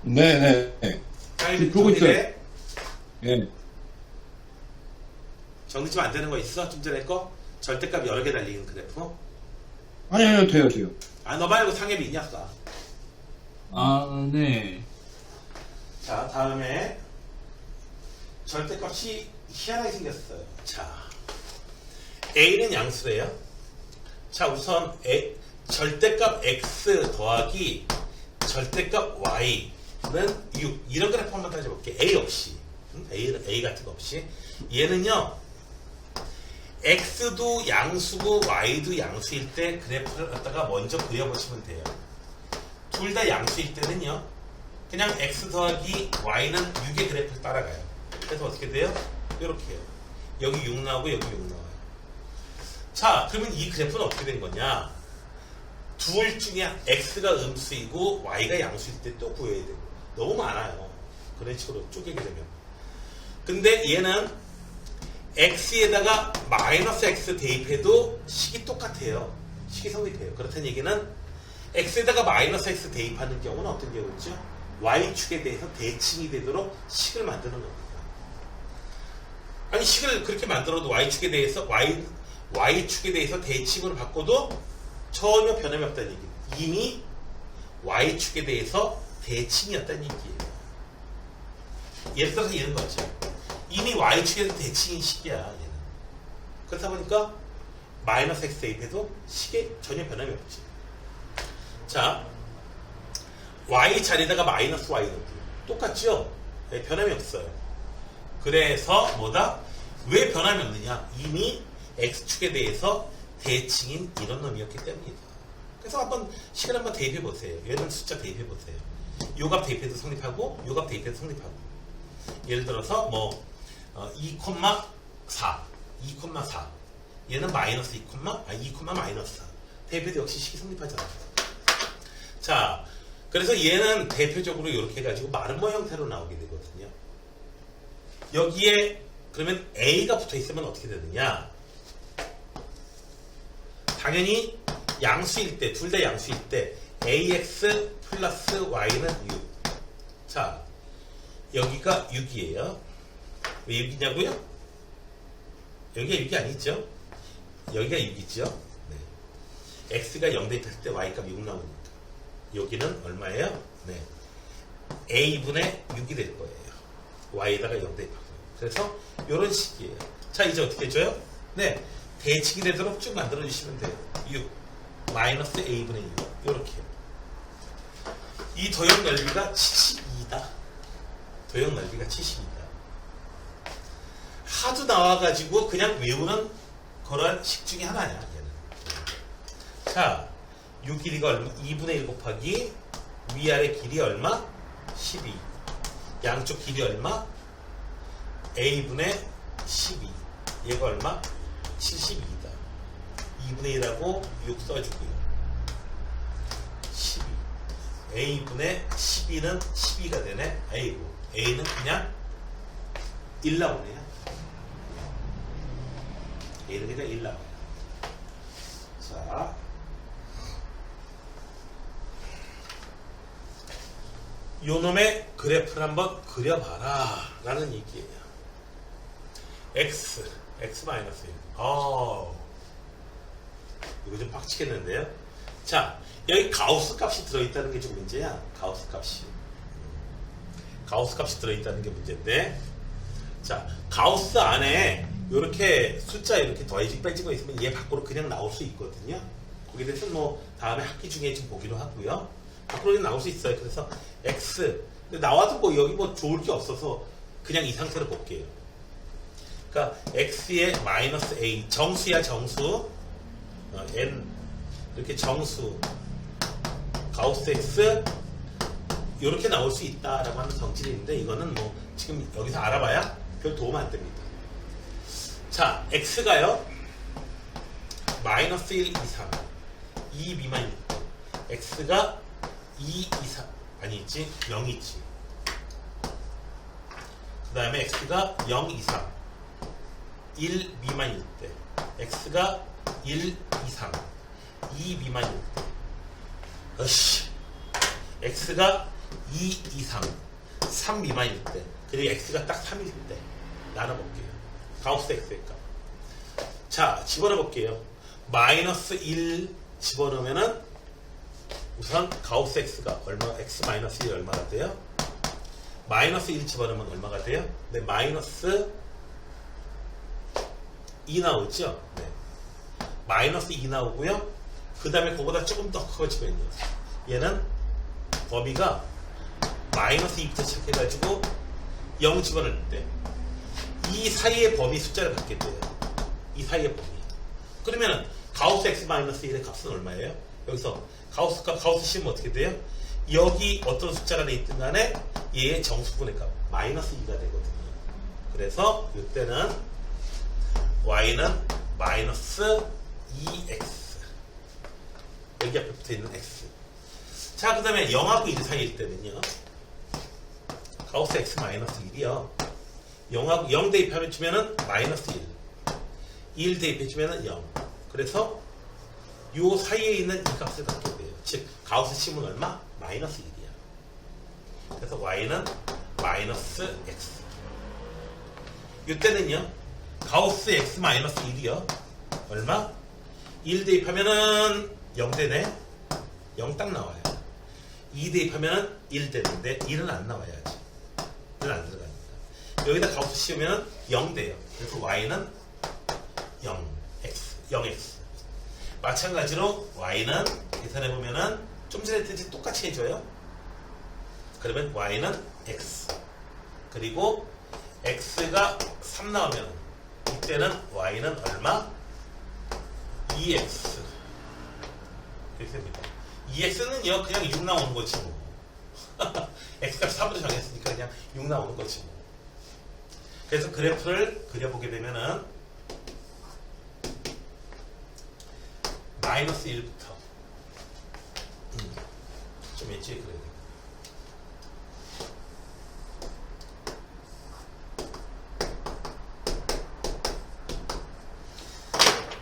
C: 네네.
A: 타임
C: 보고 있어요.
A: 정리돼?
C: 예.
A: 정리 좀 안 되는 거 있어? 좀 전에 거? 절대값 여러 개 달리는 그래프?
C: 아니요, 돼요.
A: 아, 너 말고 상엽이 있냐?
B: 아, 네.
A: 자, 다음에 절대값이 희한하게 생겼어요. 자, A는 양수래요. 자, 우선 절대값 X 더하기 절대값 Y는 6. 이런 그래프 한번 따져볼게. A 없이. A 같은 거 없이. 얘는요, X도 양수고 Y도 양수일 때 그래프를 갖다가 먼저 그려보시면 돼요. 둘 다 양수일 때는요, 그냥 X 더하기 Y는 6의 그래프를 따라가요. 그래서 어떻게 돼요? 이렇게요. 여기 6 나오고 여기 6 나와요. 자, 그러면 이 그래프는 어떻게 된 거냐? 둘 중에 X가 음수이고 Y가 양수일 때 또 구해야 되고. 너무 많아요. 그런 식으로 쪼개게 되면. 근데 얘는 X에다가 마이너스 X 대입해도 식이 똑같아요. 식이 성립해요. 그렇다는 얘기는 X에다가 마이너스 X 대입하는 경우는 어떤 경우죠? Y축에 대해서 대칭이 되도록 식을 만드는 겁니다. 아니, 식을 그렇게 만들어도 Y축에 대해서 Y축에 대해서 대칭으로 바꿔도 전혀 변함이 없다는 얘기예요. 이미 Y축에 대해서 대칭이었다는 얘기예요. 예를 들어서 이런 거죠. 이미 Y축에서 대칭인 식이야, 얘는. 그렇다 보니까 마이너스 X 대입해도 식에 전혀 변함이 없지. 자, Y 자리에다가 마이너스 Y 넣기. 똑같죠? 네, 변함이 없어요. 그래서 뭐다? 왜 변함이 없느냐? 이미 X축에 대해서 대칭인 이런 놈이었기 때문이다. 그래서 한번 식을 한번 대입해 보세요. 얘는 숫자 대입해 보세요. 요 값 대입해도 성립하고 요 값 대입해도 성립하고. 예를 들어서 뭐 2,4 2,4 얘는 마이너스 2, 마이너스 4 대입해도 역시 식이 성립하잖아요. 자, 그래서 얘는 대표적으로 이렇게 해가지고 마름모 형태로 나오게 되거든요. 여기에 그러면 A가 붙어 있으면 어떻게 되느냐? 당연히 양수일 때, 둘 다 양수일 때 AX 플러스 Y는 6. 자, 여기가 6이에요. 왜 6이냐고요? 여기가 6이 아니죠? 여기가 6이죠? 네. X가 0 대입했을 때 Y값 6 나오니까. 여기는 얼마예요? 네. A분의 6이 될 거예요. Y에다가 0 대입하고. 그래서 이런 식이에요. 자, 이제 어떻게 해줘요? 네. 대칭이 되도록 쭉 만들어주시면 돼요. 6. 마이너스 A분의 6. 이렇게요. 이 도형 넓이가 72다. 도형 넓이가 72다. 하도 나와가지고 그냥 외우는 그런 식 중에 하나야, 얘는. 자, 요 길이가 얼마? 2분의 1 곱하기 위아래 길이 얼마? 12. 양쪽 길이 얼마? A분의 12. 얘가 얼마? 72다. 2분의 1하고 6 써주고요. 12. A분의 12는 12가 되네. A고. A는 그냥 1 나오네요. A는 그냥 1 나와요. 자. 요 놈의 그래프를 한번 그려봐라 라는 얘기예요. X 마이너스 1. 이거 좀 빡치겠는데요. 자, 여기 가우스 값이 들어있다는 게 좀 문제야. 가우스 값이 들어있다는 게 문제인데, 자, 가우스 안에 이렇게 숫자 이렇게 더해지고 빼지고 있으면 얘 밖으로 그냥 나올 수 있거든요. 거기에 대해서는 뭐 다음에 학기 중에 좀 보기로 하고요. 밖으로 그냥 나올 수 있어요. 그래서 X. 근데 나와도 뭐 여기 뭐 좋을 게 없어서 그냥 이 상태로 볼게요. 그러니까 X의 마이너스 A. 정수야, 정수. N. 이렇게 정수. 가우스 X. 이렇게 나올 수 있다라고 하는 정질이 있는데, 이거는 뭐 지금 여기서 알아봐야 별 도움 안 됩니다. 자, X가요. 마이너스 1 이상. 2 미만일 때. X가 2 이상. 아니지, 0이지. 그 다음에 X가 0 이상. 1 미만일 때. X가 1 이상. 2 미만일 때. X가 2 이상 3 미만일 때 그리고 x가 딱 3일 때 나눠볼게요. 가우스 x의 값. 자, 집어넣어볼게요. 마이너스 1 집어넣으면은 우선 가우스 x가 얼마, x 마이너스 1이 얼마가 돼요? 마이너스 1 집어넣으면 얼마가 돼요? 네, 마이너스 2 나오죠? 네. 마이너스 2 나오고요. 그 다음에 그거보다 조금 더 커지면요. 얘는 범위가 마이너스 2부터 시작해가지고 0 집어넣을 때 이 사이의 범위 숫자를 갖게 돼요. 이 사이의 범위. 그러면은 가우스 x 마이너스 1의 값은 얼마예요? 여기서 가우스 값, 가우스 씌우면 어떻게 돼요? 여기 어떤 숫자가 돼 있든 간에 얘의 정수분의 값 마이너스 2가 되거든요. 그래서 이때는 y는 마이너스 2x 여기 앞에 붙어 있는 x. 자, 그 다음에 0하고 1 사이일 때는요. 가우스 x 마이너스 1이요. 0하고 0 대입하면 주면은 마이너스 1 대입해 주면은 0. 그래서 요 사이에 있는 이 값을 갖게 돼요. 즉 가우스 심은 얼마? 마이너스 1이야. 그래서 y는 마이너스 x. 이때는요 가우스 x 마이너스 1이요 얼마? 1 대입하면은 0 되네. 0 딱 나와요. 2 대입하면은 1 되는데 1은 안 나와야지. 1은 안 들어갑니다. 여기다 가우스 씌우면 0 돼요. 그래서 y는 0x. 마찬가지로 y는 계산해보면은 좀 전에 했듯이 똑같이 해줘요. 그러면 y는 x. 그리고 x가 3 나오면 이때는 y는 얼마? 2x. 이렇게 됩니다. 2x는요 그냥 6 나오는 거지 뭐. x값 3으로 정했으니까 그냥 6 나오는 거지 뭐. 그래서 그래프를 그려보게 되면은 마이너스 1부터 좀 일찍 그려야 돼.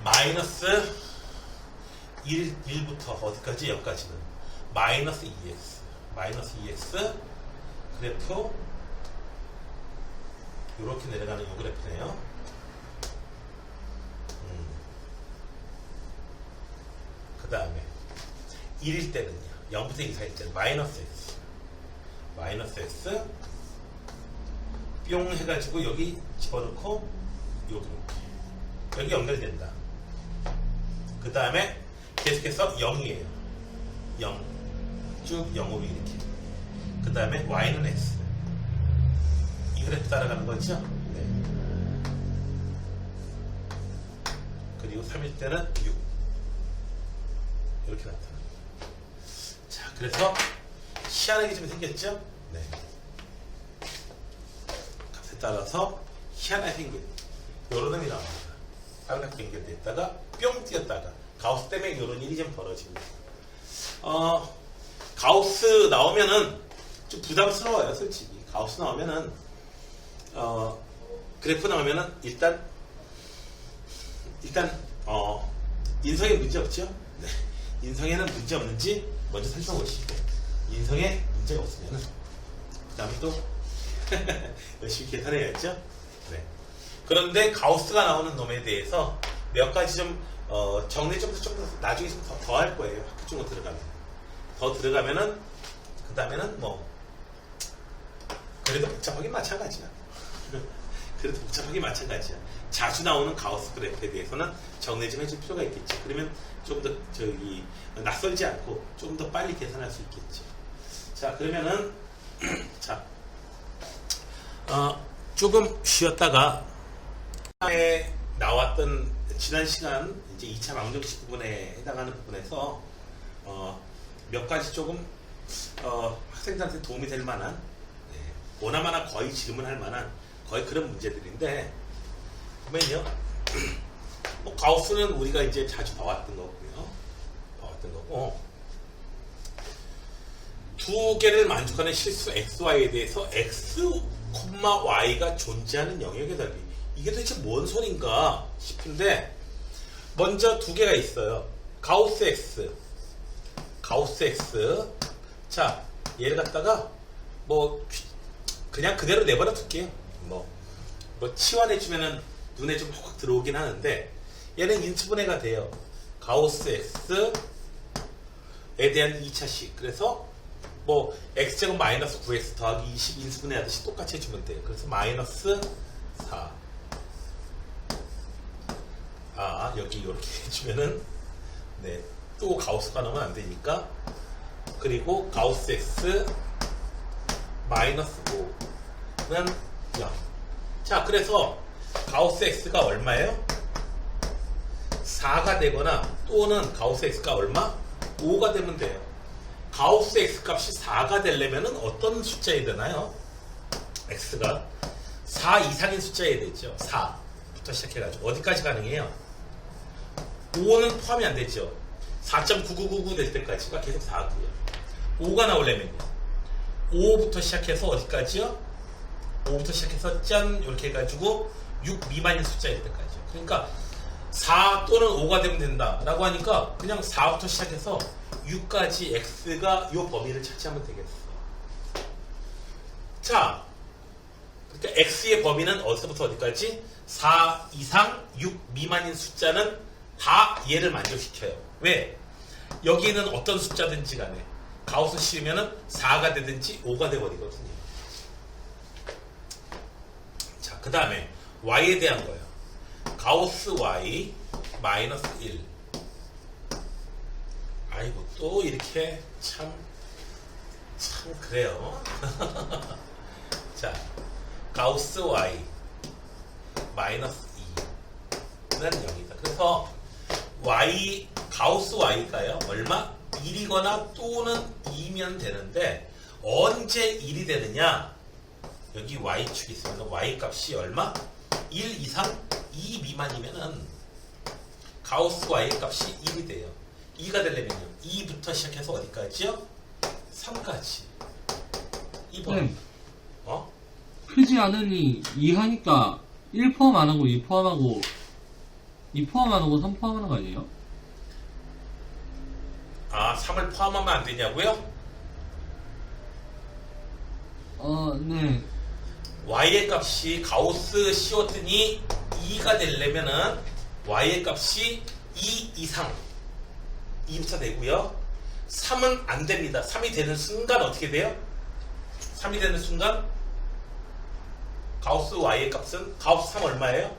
A: 마이너스 1부터 어디까지? 여기까지는 마이너스 2x 그래프 이렇게 내려가는 이 그래프네요. 그 다음에 1일 때는요 0부터 2 사이일 때는 마이너스 x 뿅 해가지고 여기 집어넣고 여기 연결된다. 그 다음에 계속해서 0이에요. 0 쭉 0으로 이렇게. 그 다음에 y는 x. 이 그래프 따라가는 거죠. 네. 그리고 3일 때는 6 이렇게 나타납니다. 자, 그래서 희한하게 좀 생겼죠. 네. 값에 따라서 희한하게 생긴 요런 놈이 나옵니다. 빨갛게 연결됐다가 뿅 뛰었다가 가우스 때문에 이런 일이 좀 벌어집니다. 가우스 나오면은 좀 부담스러워요, 솔직히. 가우스 나오면은 그래프 나오면은 일단 인성에 문제 없죠? 네. 인성에는 문제 없는지 먼저 살펴보시고 인성에 문제가 없으면은 그 다음에 또 열심히 계산해야죠. 네. 그런데 가우스가 나오는 놈에 대해서 몇 가지 좀 정리 좀 더 나중에 좀 더 할 거예요. 학교 쪽으로 들어가면은 그 다음에는 뭐 그래도 복잡하긴 마찬가지야. 자주 나오는 가우스 그래프에 대해서는 정리 좀 해줄 필요가 있겠죠. 그러면 좀 더 낯설지 않고 좀 더 빨리 계산할 수 있겠죠. 자, 그러면은 자 조금 쉬었다가 나왔던 지난 시간 이제 2차 방정식 부분에 해당하는 부분에서 몇 가지 조금 학생들한테 도움이 될 만한 보나마나 거의 질문할 만한 거의 그런 문제들인데 보면요 뭐 가우스는 우리가 이제 자주 봐왔던 거고 두 개를 만족하는 실수 xy에 대해서 x, y가 존재하는 영역의 넓이 이게 도대체 뭔 소린가 싶은데 먼저 두 개가 있어요. 가우스 x 자 얘를 갖다가 뭐 그냥 그대로 내버려 둘게요. 뭐 치환해주면은 눈에 좀 확 들어오긴 하는데 얘는 인수분해가 돼요. 가우스 X에 대한 2차식. 그래서 뭐 X제곱 마이너스 9X 더하기 20 인수분해 하듯이 똑같이 해주면 돼요. 그래서 마이너스 4. 여기 이렇게 해주면은 네, 또 가우스가 나오면 안 되니까. 그리고 가우스 X 마이너스 5는 0. 자, 그래서 가우스 X가 얼마예요? 4가 되거나 또는 가우스 X가 얼마? 5가 되면 돼요. 가우스 X 값이 4가 되려면 어떤 숫자여야 되나요? X가 4 이상인 숫자여야 되죠. 4부터 시작해가지고 어디까지 가능해요? 5는 포함이 안 되죠. 4.9999 될 때까지가 계속 4고요. 5가 나오려면요. 5부터 시작해서 어디까지요? 5부터 시작해서 짠 이렇게 해가지고 6 미만인 숫자일 때까지요. 그러니까 4 또는 5가 되면 된다 라고 하니까 그냥 4부터 시작해서 6까지 X가 이 범위를 차지하면 되겠어. 자, 그러니까 X의 범위는 어디서부터 어디까지? 4 이상 6 미만인 숫자는 다 얘를 만족시켜요. 왜? 여기는 어떤 숫자든지 간에 가우스 씌우면은 4가 되든지 5가 되버리거든요. 자, 그 다음에 Y에 대한 거예요. 가우스 Y 마이너스 1. 아이고, 또 이렇게 참 그래요. 자, 가우스 Y 마이너스 2는 0이다. 그래서 가우스 Y가요, 얼마? 1이거나 또는 2면 되는데, 언제 1이 되느냐? 여기 Y축이 있으면 Y 값이 얼마? 1 이상 2 미만이면은 가우스 Y 값이 1이 돼요. 2가 되려면요. 2부터 시작해서 어디까지요? 3까지. 2번.
B: 네.
A: 어?
B: 크지 않으니 2 하니까 1 포함 안 하고 2 포함하고 2 포함 안 하고 3 포함하는 거 아니에요?
A: 3을 포함하면 안 되냐고요?
B: 네.
A: Y의 값이 가우스 씌웠더니 2가 되려면은 Y의 값이 2 이상 2부터 되고요. 3은 안 됩니다. 3이 되는 순간 어떻게 돼요? 3이 되는 순간 가우스 Y의 값은 가우스 3 얼마예요?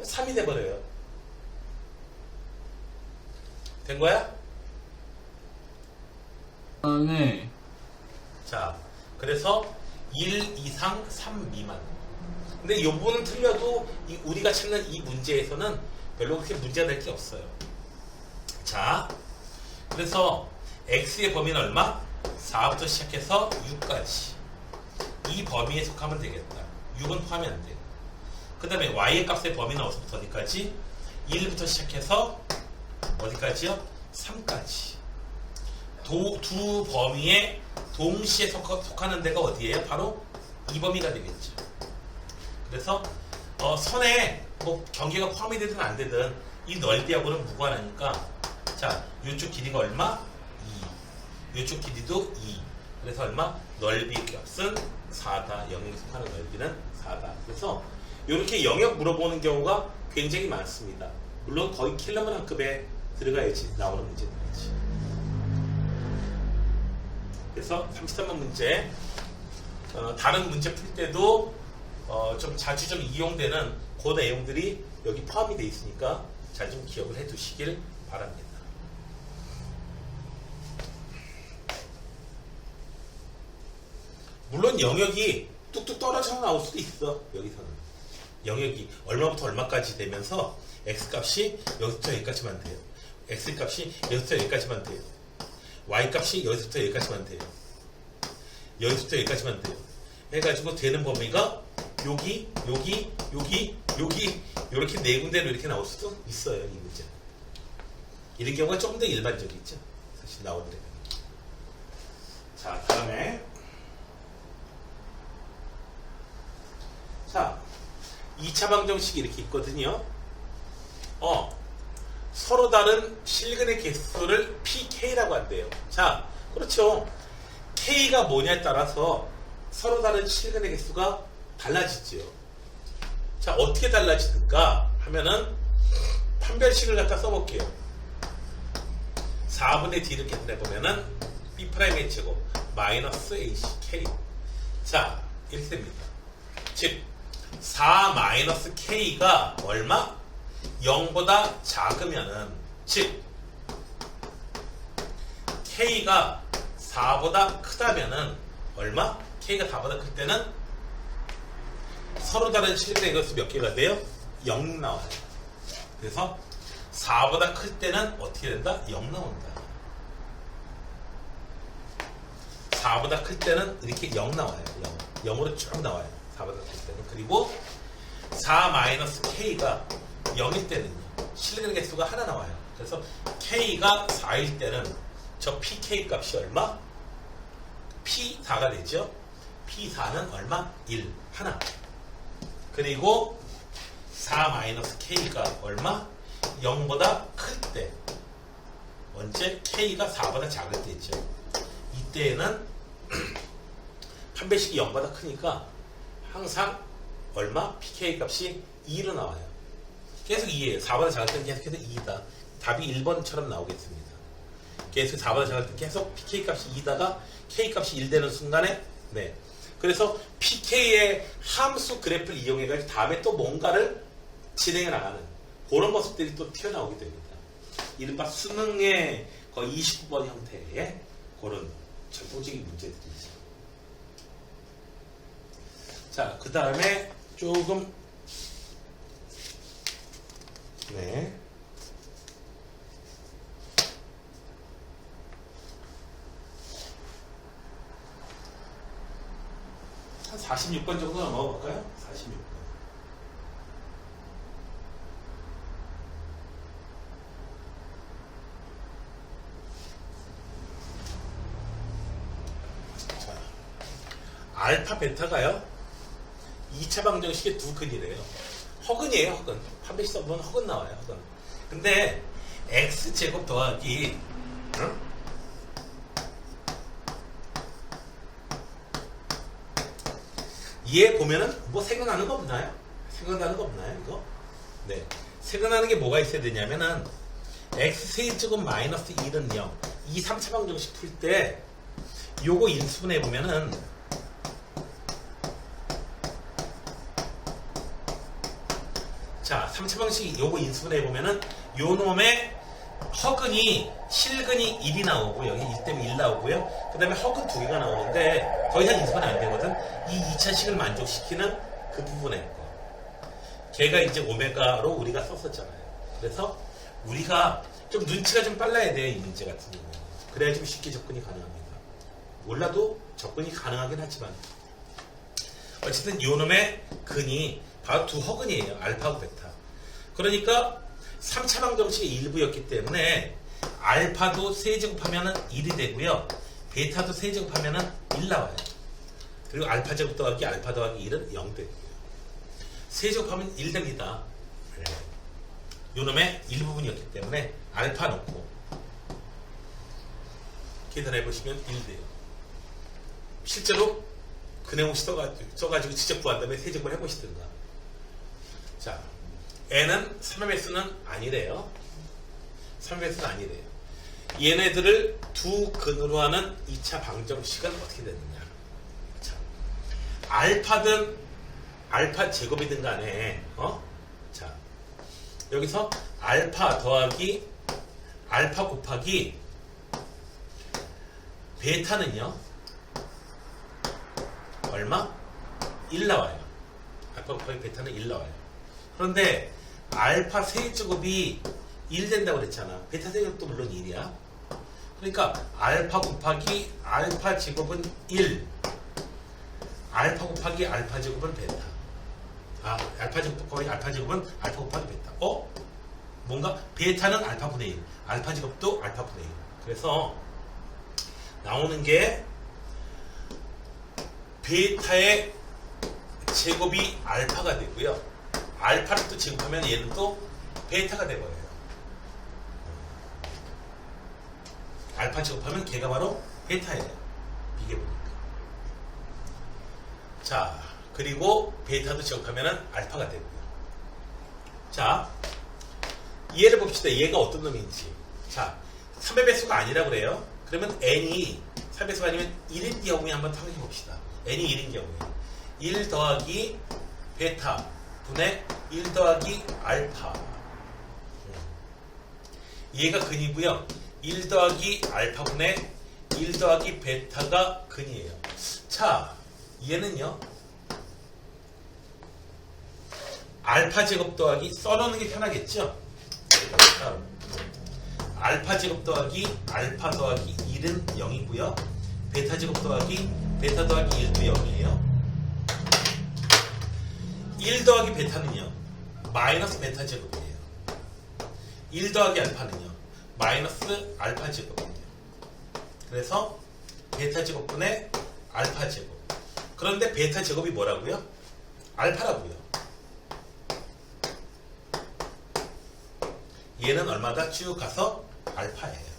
A: 3이 돼버려요. 된 거야?
B: 네.
A: 자, 그래서 1 이상 3 미만. 근데 이 부분은 틀려도 우리가 찾는 이 문제에서는 별로 그렇게 문제가 될 게 없어요. 자, 그래서 X의 범위는 얼마? 4부터 시작해서 6까지. 이 범위에 속하면 되겠다. 6은 포함이 안 돼요. 그 다음에 Y의 값의 범위는 어디서부터 어디까지? 1부터 시작해서 어디까지요? 3까지. 두 범위에 동시에 속하는 데가 어디예요? 바로 이 범위가 되겠죠. 그래서 선에 뭐 경계가 포함이 되든 안 되든 이 넓이하고는 무관하니까, 자, 이쪽 길이가 얼마? 2. 이쪽 길이도 2. 그래서 얼마? 넓이 값은 4다. 영역에 속하는 넓이는 4다. 그래서 이렇게 영역 물어보는 경우가 굉장히 많습니다. 물론 거의 킬러만한급에 들어가야지 나오는 문제들이지. 그래서 33번 문제, 다른 문제 풀 때도 좀 자주 좀 이용되는 그 내용들이 여기 포함이 되어 있으니까 잘 좀 기억을 해 두시길 바랍니다. 물론 영역이 뚝뚝 떨어져 나올 수도 있어. 여기서는 영역이 얼마부터 얼마까지 되면서 X값이 여기부터 여기까지만 돼요. X값이 여기부터 여기까지만 돼요. Y값이 여기서부터 여기까지만 돼요. 여기서부터 여기까지만 돼요. 해가지고 되는 범위가 여기 이렇게 네 군데로 이렇게 나올 수도 있어요. 이 문제. 이런 경우가 조금 더 일반적이죠. 사실 나오더라고요. 자, 다음에 자, 2차 방정식이 이렇게 있거든요. 서로 다른 실근의 개수를 PK라고 한대요. 자, 그렇죠. K가 뭐냐에 따라서 서로 다른 실근의 개수가 달라지지요. 자, 어떻게 달라지는가 하면은 판별식을 갖다 써볼게요. 4분의 D를 계산해보면은 B'의 제곱 마이너스 ACK. 자, 이렇게 됩니다. 즉 4 마이너스 K가 얼마? 0보다 작으면은, 즉 K가 4보다 크다면은 얼마? K가 4보다 클 때는 서로 다른 실근의 개수 몇 개가 돼요? 0 나와요. 그래서 4보다 클 때는 어떻게 된다? 0 나온다. 4보다 클 때는 이렇게 0 나와요. 0. 0으로 쭉 나와요. 4보다 클 때는. 그리고 4 마이너스 K가 0일 때는요. 실근의 개수가 하나 나와요. 그래서 K가 4일 때는 저 PK 값이 얼마? P4가 되죠. P4는 얼마? 1. 하나. 그리고 4 마이너스 K가 얼마? 0보다 클 때. 언제? K가 4보다 작을 때 있죠. 이때에는 판별식이 0보다 크니까 항상 얼마? PK 값이 2로 나와요. 계속 2예요. 4보다 작을 때는 계속해서 2다. 답이 1번처럼 나오겠습니다. 계속 4보다 작을 때 계속 PK 값이 2다가 K 값이 1 되는 순간에, 네. 그래서 PK의 함수 그래프를 이용해가지고 다음에 또 뭔가를 진행해 나가는 그런 모습들이 또 튀어나오게 됩니다. 이른바 수능의 거의 29번 형태의 그런 전통적인 문제들이죠. 자, 그 다음에 조금, 네. 한 46번 정도 넘어볼까요? 46번. 자, 알파, 베타가요. 2차 방정식의 두 근이래요. 허근이에요, 허근. 판별식 써보면 허근 나와요, 허근. 근데 x제곱 더하기, 응? 얘 보면은 뭐 생각나는 거 없나요? 생각나는 거 없나요, 이거? 네. 생각나는 게 뭐가 있어야 되냐면은 x세제곱 마이너스 1은 0. 이 3차 방정식 풀 때 요거 인수분해 보면은 자, 3차 방정식 요거 인수분해 보면은 요 놈의 허근이 실근이 1이 나오고 여기 1 때문에 1 나오고요. 그 다음에 허근 2개가 나오는데 더 이상 인수분해 안 되거든. 이 2차식을 만족시키는 그 부분에 거. 걔가 이제 오메가로 우리가 썼었잖아요. 그래서 우리가 좀 눈치가 좀 빨라야 돼요, 이 문제 같은 경우. 그래야 좀 쉽게 접근이 가능합니다. 몰라도 접근이 가능하긴 하지만 어쨌든 요 놈의 근이 바로 두 허근이에요. 알파하고 베타. 그러니까 3차 방정식의 일부였기 때문에 알파도 세제곱하면 1이 되고요. 베타도 세제곱하면 1 나와요. 그리고 알파 제곱 더하기 알파 더하기 1은 0 되고요. 세제곱하면 1 됩니다. 네. 요놈의 일부분이었기 때문에 알파 넣고 계산해보시면 1 돼요. 실제로 근해공식 써가지고 직접 구한 다음에 세제곱을 해보시든가. 자, n은 3의 수는 아니래요. 3의 수는 아니래요. 얘네들을 두 근으로 하는 2차 방정식은 어떻게 되느냐. 자, 알파든 알파 제곱이든 간에 자, 여기서 알파 더하기 알파 곱하기 베타는요 얼마? 1 나와요. 알파 곱하기 베타는 1 나와요. 그런데 알파 세제곱이 1 된다고 그랬잖아. 베타 세제곱도 물론 1이야. 그러니까 알파 곱하기 알파 제곱은 1, 알파 곱하기 알파 제곱은 베타. 알파 제곱 곱하기 알파 제곱은 알파 곱하기 베타. 뭔가 베타는 알파분의 1, 알파 제곱도 알파분의 1. 그래서 나오는 게 베타의 제곱이 알파가 되고요. 알파를 또 제곱하면 얘는 또 베타가 되버려요. 알파 제곱하면 걔가 바로 베타예요. 이게 뭡니까? 자, 그리고 베타도 제곱하면은 알파가 되고요. 자, 얘를 봅시다. 얘가 어떤 놈인지. 자, 3의 배수가 아니라 그래요. 그러면 n이 3의 배수가 아니면 1인 경우에 한번 타격해 봅시다. n이 1인 경우에 1 더하기 베타 분의 1 더하기 알파. 얘가 근이고요. 1 더하기 알파 분의 1 더하기 베타가 근이에요. 자, 얘는요. 알파 제곱 더하기 써놓는 게 편하겠죠? 알파 제곱 더하기 알파 더하기 1은 0이고요. 베타 제곱 더하기 베타 더하기 1도 0이에요. 1 더하기 베타는요. 마이너스 베타 제곱이에요. 1 더하기 알파는요. 마이너스 알파 제곱이에요. 그래서 베타 제곱분의 알파 제곱. 그런데 베타 제곱이 뭐라고요? 알파라고요. 얘는 얼마다 쭉 가서 알파예요.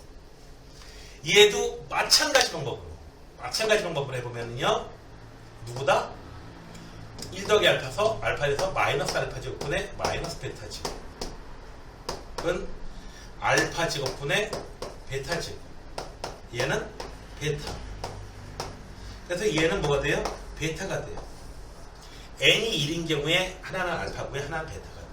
A: 얘도 마찬가지 방법으로 해보면요. 누구다? 1 더하기 알파서 알파에서 마이너스 알파 제곱분의 마이너스 베타 제곱은 알파 제곱분의 베타 제곱. 얘는 베타. 그래서 얘는 뭐가 돼요? 베타가 돼요. n이 1인 경우에 하나는 알파고요, 하나는 베타가 돼요.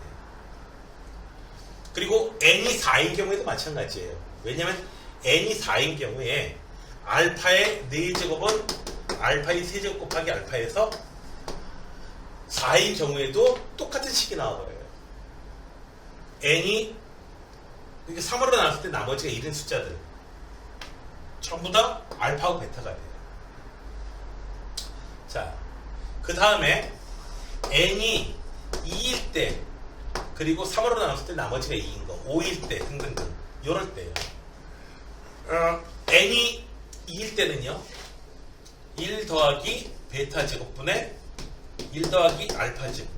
A: 그리고 n이 4인 경우에도 마찬가지예요. 왜냐하면 n이 4인 경우에 알파의 4제곱은 알파의 3제곱 곱하기 알파에서 4인 경우에도 똑같은 식이 나와버려요. n이 이렇게 3으로 나눴을 때 나머지가 1인 숫자들 전부 다 알파하고 베타가 돼요. 자, 그 다음에 n이 2일 때 그리고 3으로 나눴을 때 나머지가 2인 거, 5일 때 등등등 요럴 때요. n이 2일 때는요. 1 더하기 베타 제곱분의 1 더하기 알파 제곱.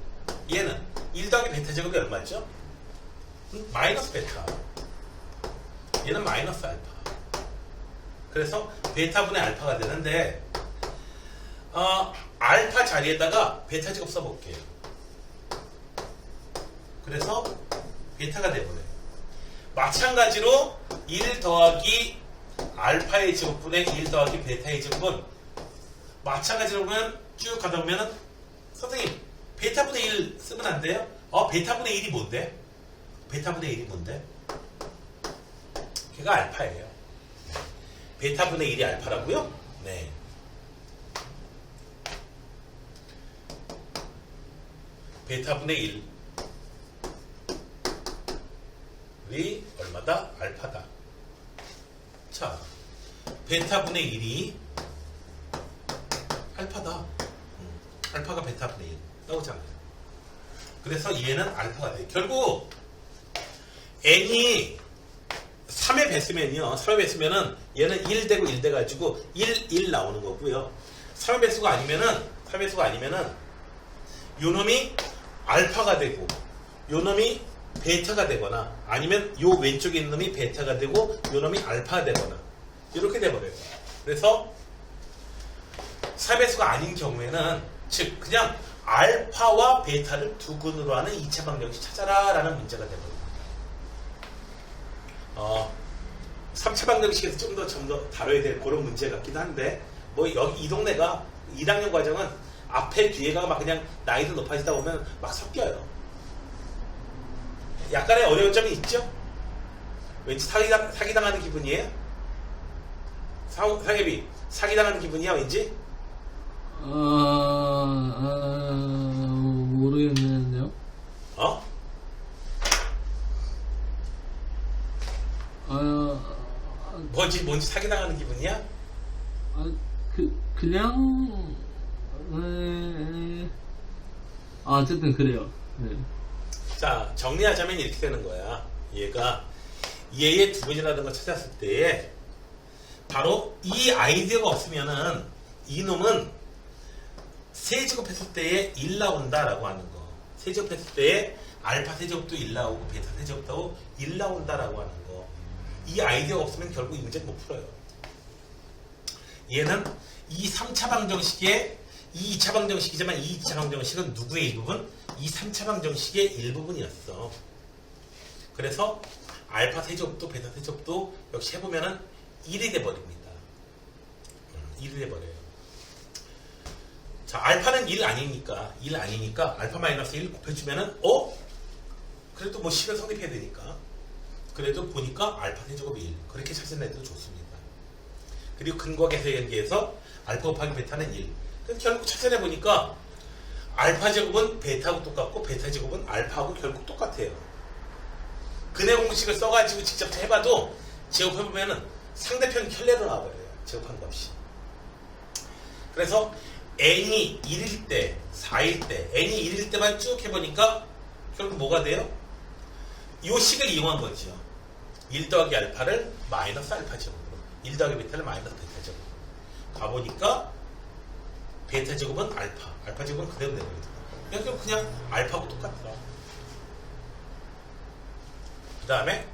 A: 얘는 1 더하기 베타 제곱이 얼마죠? 마이너스 베타. 얘는 마이너스 알파. 그래서 베타분의 알파가 되는데 알파 자리에다가 베타 제곱 써볼게요. 그래서 베타가 되버려요. 마찬가지로 1 더하기 알파의 제곱분의 1 더하기 베타의 제곱은 마찬가지로 보면 쭉 가다 보면은 선생님 베타분의 1 쓰면 안 돼요? 베타분의 1이 뭔데? 베타분의 1이 뭔데? 걔가 알파예요. 베타분의 1이 알파라고요? 네. 베타분의 1이 얼마다? 알파다. 자, 베타분의 1이 알파다. 알파가 베타분의 1 나오잖아요. 그래서 얘는 알파가 돼요. 결국 n이 3의 배수면요. 3의 배수면은 얘는 1 되고 1 돼가지고 1 나오는 거고요. 3의 배수가 아니면은 요 놈이 알파가 되고 요 놈이 베타가 되거나 아니면 요 왼쪽에 있는 놈이 베타가 되고 요 놈이 알파가 되거나 이렇게 돼버려요. 그래서 3배수가 아닌 경우에는 즉 그냥 알파와 베타를 두 근으로 하는 2차 방정식 찾아라 라는 문제가 되거든요. 3차 방정식에서 좀 더 다뤄야 될 그런 문제 같긴 한데 뭐 여기 이 동네가 1학년 과정은 앞에 뒤에가 막 그냥 나이도 높아지다 보면 막 섞여요. 약간의 어려운 점이 있죠? 왠지 사기당하는 기분이에요? 상혜비 사기당하는 기분이야 왠지?
B: 모르겠는데요.
A: 뭔지 사기당하는 기분이야?
B: 그냥 어쨌든 그래요. 네.
A: 자, 정리하자면 이렇게 되는 거야. 얘의 두 분이라는 걸 찾았을 때에 바로 이 아이디어가 없으면은 이놈은 세제곱했을 때에 1 나온다라고 하는 거. 세제곱했을 때에 알파 세제곱도 1 나오고 베타 세제곱도 1 나온다라고 하는 거. 이 아이디어가 없으면 결국 이 문제는 못 풀어요. 얘는 이 3차 방정식의 이 2차 방정식이지만 이 2차 방정식은 누구의 일부분? 이 3차 방정식의 일부분이었어. 그래서 알파 세제곱도 베타 세제곱도 역시 해보면은 1이 돼버립니다. 1이 돼버려요. 자, 알파는 1 아니니까 알파 마이너스 1 곱해주면은 그래도 뭐 식은 성립해야 되니까 그래도 보니까 알파 세제곱 1 그렇게 찾은 애도 좋습니다. 그리고 근거 계산 연계에서 알파 곱하기 베타는 1. 그래서 결국 찾아내 보니까 알파 제곱은 베타하고 똑같고 베타 제곱은 알파하고 결국 똑같아요. 근해 공식을 써가지고 직접 해봐도 제곱해보면은 상대편 켤레로 나와버려요. 제곱한 값이. 그래서 n이 1일 때, 4일 때, n이 1일 때만 쭉 해보니까 결국 뭐가 돼요? 이 식을 이용한 거죠. 1 더하기 알파를 마이너스 알파 제곱으로, 1 더하기 베타를 마이너스 베타 제곱으로 가보니까 베타 제곱은 알파 제곱은 그대로 내버리더라. 그냥 알파하고 똑같더라. 그 다음에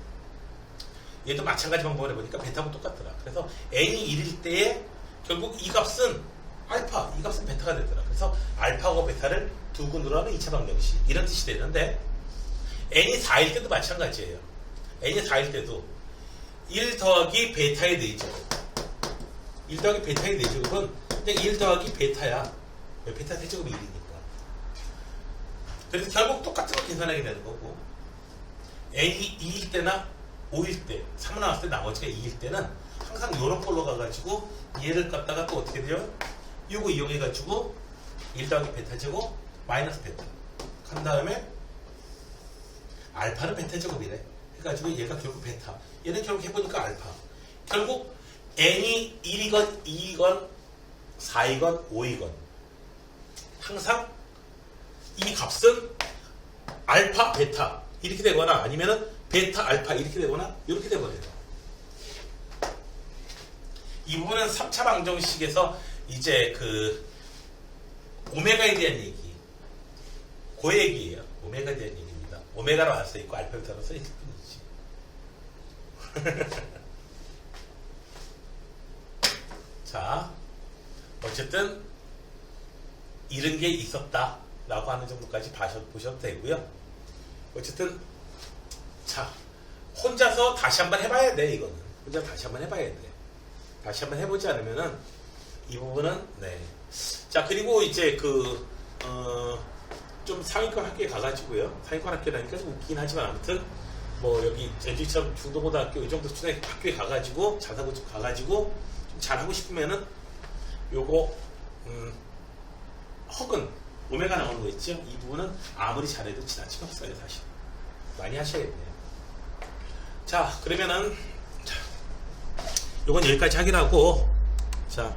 A: 얘도 마찬가지 방법을 해보니까 베타하고 똑같더라. 그래서 n이 1일 때에 결국 이 값은 알파, 이 값은 베타가 되더라. 그래서 알파하고 베타를 두고 늘어나는 2차 방정식 이런 뜻이 되는데 n이 4일 때도 마찬가지예요. n이 4일 때도 1 더하기 베타의 4제곱 1 더하기 베타의 4제곱은 그냥 1 더하기 베타야. 왜 베타 세제곱이 1이니까. 그래서 결국 똑같은 거 계산하게 되는 거고 n이 2일 때나 5일 때 3을 나왔을 때 나머지가 2일 때는 항상 요런 걸로 가가지고 얘를 갖다가 또 어떻게 돼요? 요거 이용해가지고 1 더하기 베타 제곱 마이너스 베타 한 다음에 알파는 베타 제곱이래. 해가지고 얘가 결국 베타. 얘는 결국 해보니까 알파. 결국 n이 1이건 2이건 4이건 5이건 항상 이 값은 알파 베타 이렇게 되거나 아니면은 베타 알파 이렇게 되거나 이렇게 되버려요. 이 부분은 3차 방정식에서 이제 그 오메가에 대한 얘기 그 얘기예요. 오메가에 대한 얘기입니다. 오메가로 안 써있고 알파 베타로 써있을 뿐이지. 자, 어쨌든 이런 게 있었다 라고 하는 정도까지 보셔도 되고요. 어쨌든 자, 혼자서 다시 한번 해봐야 돼. 이거는 혼자 다시 한번 해봐야 돼. 다시 한번 해보지 않으면은 이 부분은 자, 그리고 이제 좀 상위권 학교에 가가지고요. 상위권 학교라니까 좀 웃긴 하지만 아무튼 뭐 여기 제주처럼 중도고등학교 이 정도 수준의 학교에 가가지고 자사고 가가지고 좀 잘하고 싶으면은 요거 혹은 오메가 나오는 거 있죠? 이 부분은 아무리 잘해도 지나치게 없어요. 사실 많이 하셔야 돼요. 자, 그러면은 요건 여기까지 하기로 하고 자